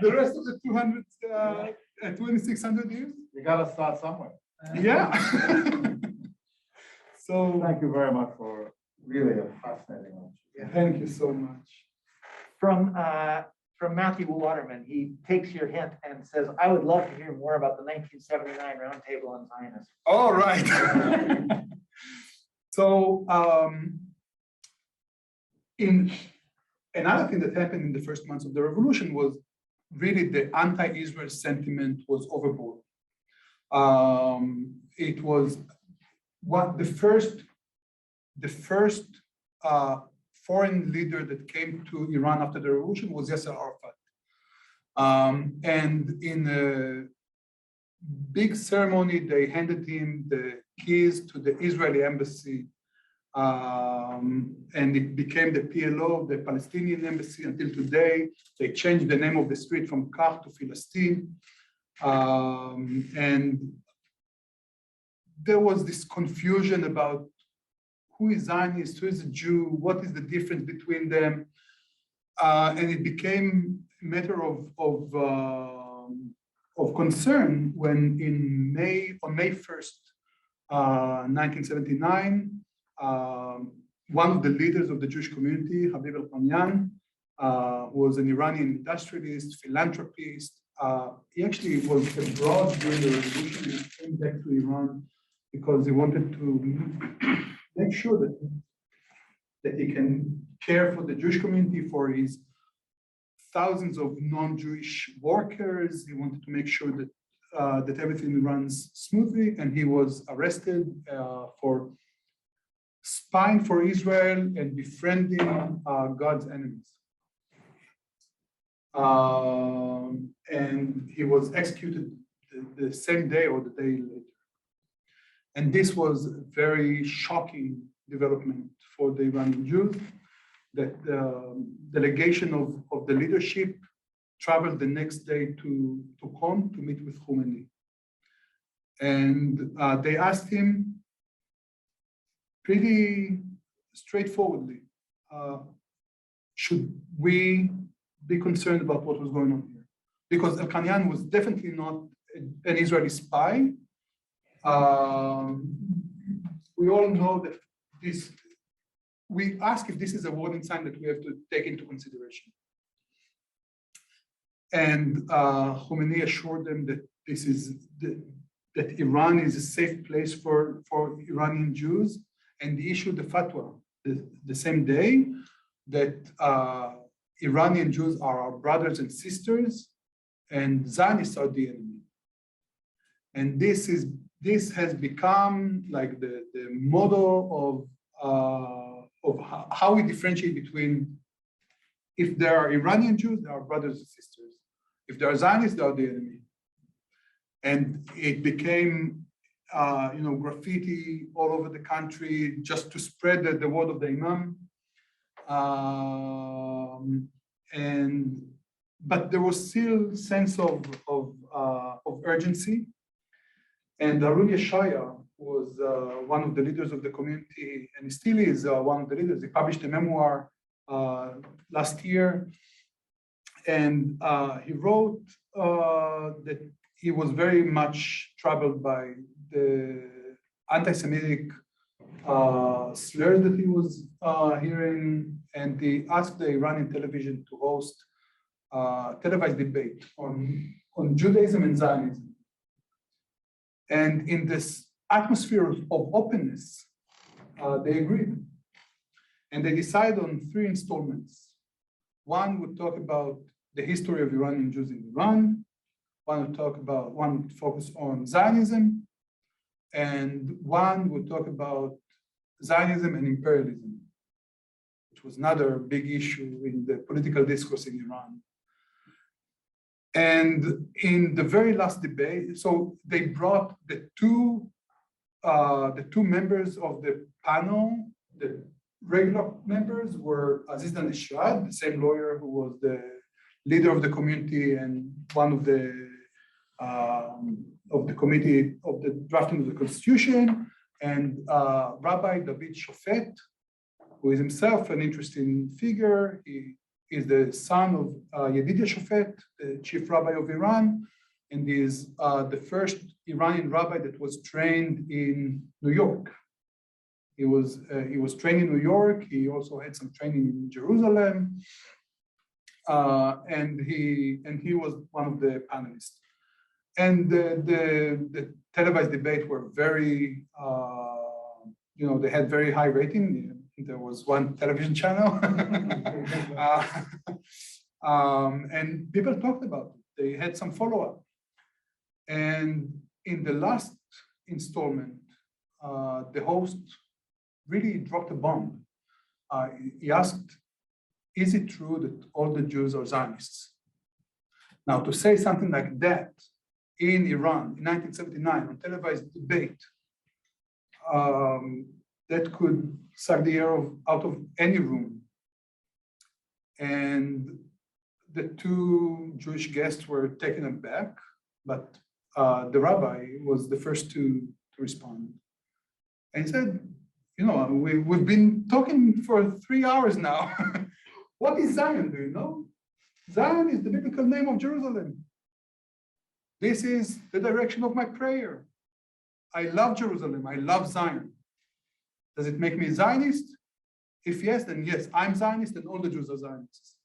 the rest of the 2,600 years? You gotta start somewhere. Yeah. So Thank you very much for really a fascinating one. thank you so much. From Matthew Waterman, he takes your hint and says, I would love to hear more about the 1979 Roundtable on Zionism. All right. So in another thing that happened in the first months of the revolution was really the anti-Israel sentiment was overboard. It was the first foreign leader that came to Iran after the revolution was Yasser Arafat. And in a big ceremony, they handed him the keys to the Israeli embassy. And it became the PLO, the Palestinian embassy, until today. They changed the name of the street from Kach to Philistine. And there was this confusion about who is Zionist, who is a Jew, what is the difference between them? And it became a matter of concern when on May 1st, 1979, one of the leaders of the Jewish community, Habib al-Qamyan, was an Iranian industrialist, philanthropist. He actually was abroad during the revolution and came back to Iran because he wanted to make sure that he can care for the Jewish community, for his thousands of non-Jewish workers. He wanted to make sure that everything runs smoothly, and he was arrested for spying for Israel and befriending God's enemies. And he was executed the same day or the day later. And this was a very shocking development for the Iranian Jews, that the delegation of the leadership traveled the next day to Qom to meet with Khomeini. And they asked him pretty straightforwardly, should we be concerned about what was going on here? Because al-Qamyan was definitely not an Israeli spy. We all know that we ask if this is a warning sign that we have to take into consideration. And Khomeini assured them that that Iran is a safe place for Iranian Jews, and he issued the fatwa the same day that Iranian Jews are our brothers and sisters, and Zionists are the enemy. And this has become like the model of how we differentiate between, if there are Iranian Jews, they are brothers and sisters. If there are Zionists, they are the enemy. And it became, graffiti all over the country just to spread the word of the Imam. But there was still sense of urgency. And Arun Yeshaya was one of the leaders of the community, and he still is one of the leaders. He published a memoir last year, and he wrote that he was very much troubled by the anti-Semitic slurs that he was hearing, and he asked the Iranian television to host televised debate on Judaism and Zionism. And in this atmosphere of openness, they agreed. And they decided on 3 installments. One would talk about the history of Iranian Jews in Iran. one would focus on Zionism, and one would talk about Zionism and imperialism, which was another big issue in the political discourse in Iran. And in the very last debate, so they brought the two members of the panel. The regular members were Aziz Daneshad, the same lawyer who was the leader of the community and one of the committee of the drafting of the constitution, and Rabbi David Shofet, who is himself an interesting figure. He is the son of Yedidia Shofet, the chief rabbi of Iran, and is the first Iranian rabbi that was trained in New York. He was trained in New York. He also had some training in Jerusalem, and he was one of the panelists. And the televised debate were very, they had very high rating. There was one television channel, and people talked about it. They had some follow-up. And in the last installment, the host really dropped a bomb. He asked, is it true that all the Jews are Zionists? Now, to say something like that in Iran in 1979 on televised debate, that could suck the air out of any room. And the two Jewish guests were taken aback, but the rabbi was the first to respond. And he said, we've been talking for 3 hours now. What is Zion, do you know? Zion is the biblical name of Jerusalem. This is the direction of my prayer. I love Jerusalem, I love Zion. Does it make me a Zionist? If yes, then yes, I'm Zionist and all the Jews are Zionists.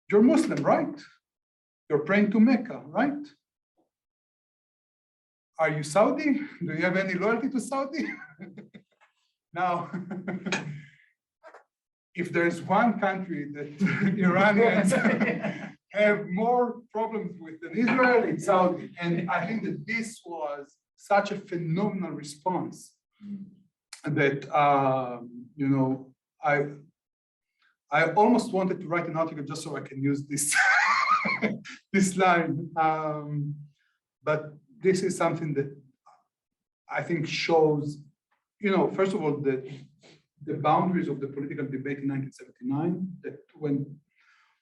You're Muslim, right? You're praying to Mecca, right? Are you Saudi? Do you have any loyalty to Saudi? Now, if there's one country that Iranians have more problems with than Israel, it's Saudi. And I think that this was such a phenomenal response that, I almost wanted to write an article just so I can use this, this line. But this is something that I think shows, first of all, the boundaries of the political debate in 1979 that went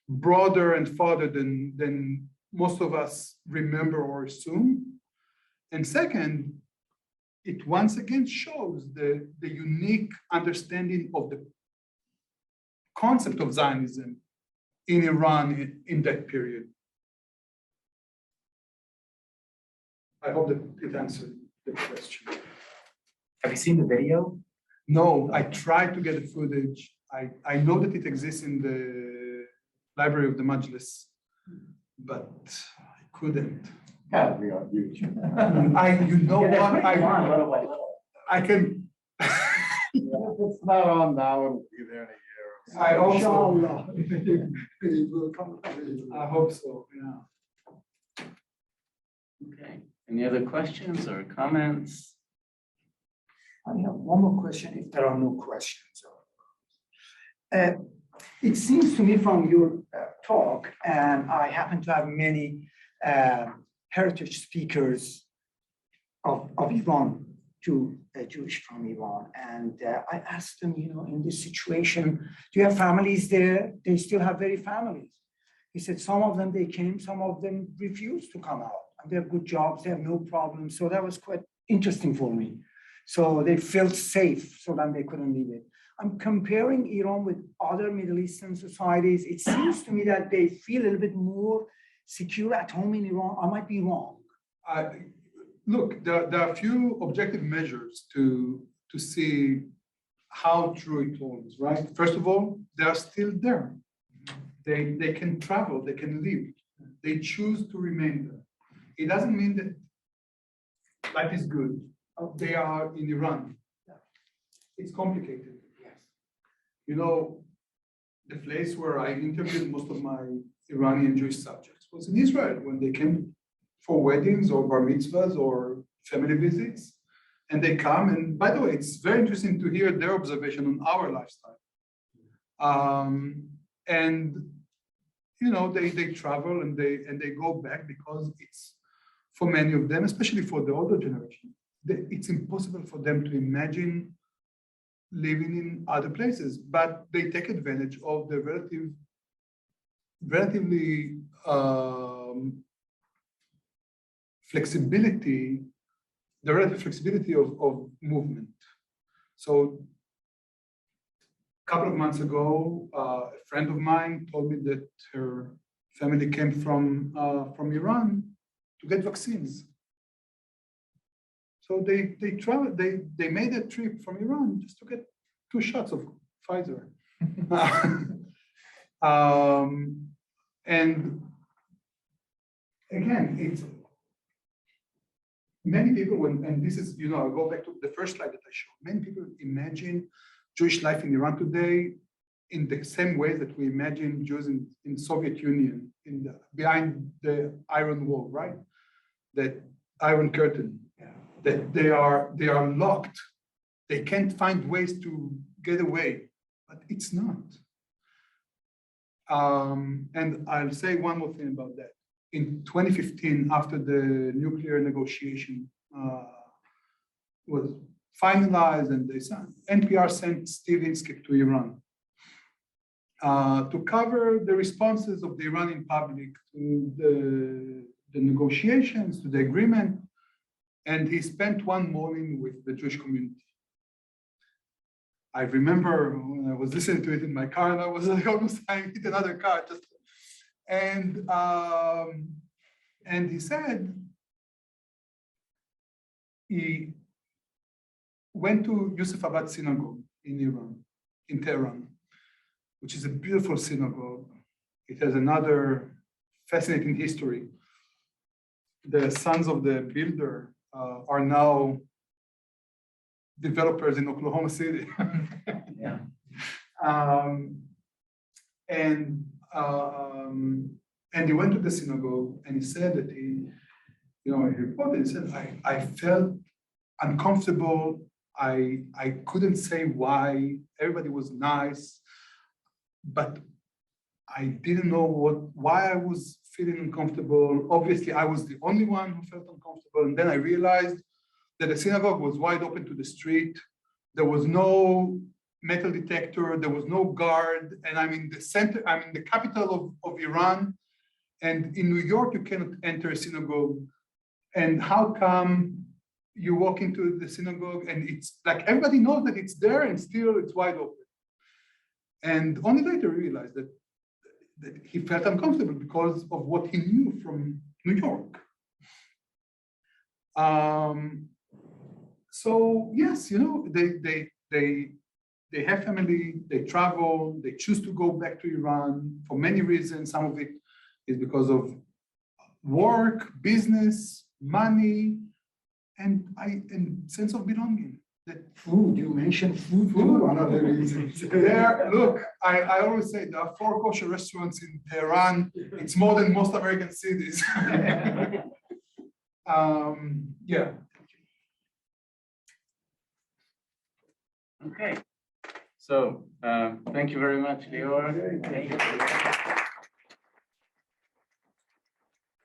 broader and farther than most of us remember or assume. And second, it once again shows the unique understanding of the concept of Zionism in Iran in that period. I hope that it answered the question. Have you seen the video? No, I tried to get the footage. I know that it exists in the library of the Majlis, but I couldn't. Yeah, we are huge. I can. If it's not on now, it'll be there in a year. I also, It will come. I hope so, yeah. Okay, any other questions or comments? I have one more question, if there are no questions. It seems to me from your talk, and I happen to have many heritage speakers of Iran, Jewish from Iran, and I asked them, in this situation, do you have families there? They still have very families. He said some of them, they came, some of them refused to come out, and they have good jobs, they have no problems. So that was quite interesting for me. So they felt safe, so then they couldn't leave it. I'm comparing Iran with other Middle Eastern societies. It seems to me that they feel a little bit more secure at home in Iran. I might be wrong. Look, there are a few objective measures to see how true it all is, right? First of all, they are still there. They can travel, they can live. They choose to remain there. It doesn't mean that life is good. They are in Iran. It's complicated. Yes. The place where I interviewed most of my Iranian Jewish subjects was in Israel when they came for weddings or bar mitzvahs or family visits. And they come, and by the way, it's very interesting to hear their observation on our lifestyle. And they travel and they go back because it's, for many of them, especially for the older generation, it's impossible for them to imagine living in other places, but they take advantage of the relatively flexibility, the relative flexibility of movement. So a couple of months ago, a friend of mine told me that her family came from Iran to get vaccines. So they traveled, they made a trip from Iran just to get 2 shots of Pfizer. And again, it's many people, and this is, I'll go back to the first slide that I showed. Many people imagine Jewish life in Iran today in the same way that we imagine Jews in Soviet Union, behind the Iron Wall, right? That Iron Curtain, that they are locked. They can't find ways to get away, but it's not. And I'll say one more thing about that. In 2015, after the nuclear negotiation was finalized and they signed, NPR sent Steve Inskip to Iran to cover the responses of the Iranian public to the negotiations, to the agreement. And he spent one morning with the Jewish community. I remember when I was listening to it in my car, and I was like, almost I hit another car. And he said he went to Yusufabad Synagogue in Iran, in Tehran, which is a beautiful synagogue. It has another fascinating history. The sons of the builder are now developers in Oklahoma City. Yeah. And he went to the synagogue and he said that he reported, he said, I felt uncomfortable. I couldn't say why. Everybody was nice, but I didn't know why I was feeling uncomfortable. Obviously, I was the only one who felt uncomfortable. And then I realized that the synagogue was wide open to the street. There was no metal detector, there was no guard, and I'm in the center, I'm in the capital of Iran, and in New York, you cannot enter a synagogue. And how come you walk into the synagogue and it's like everybody knows that it's there and still it's wide open? And only later realized that he felt uncomfortable because of what he knew from New York. So yes, they have family, they travel, they choose to go back to Iran for many reasons. Some of it is because of work, business, money, and sense of belonging. That Food, you mentioned food too, one of the reasons. Look, I always say there are 4 kosher restaurants in Tehran. It's more than most American cities. Yeah. Okay. So thank you very much, Lior. Thank you.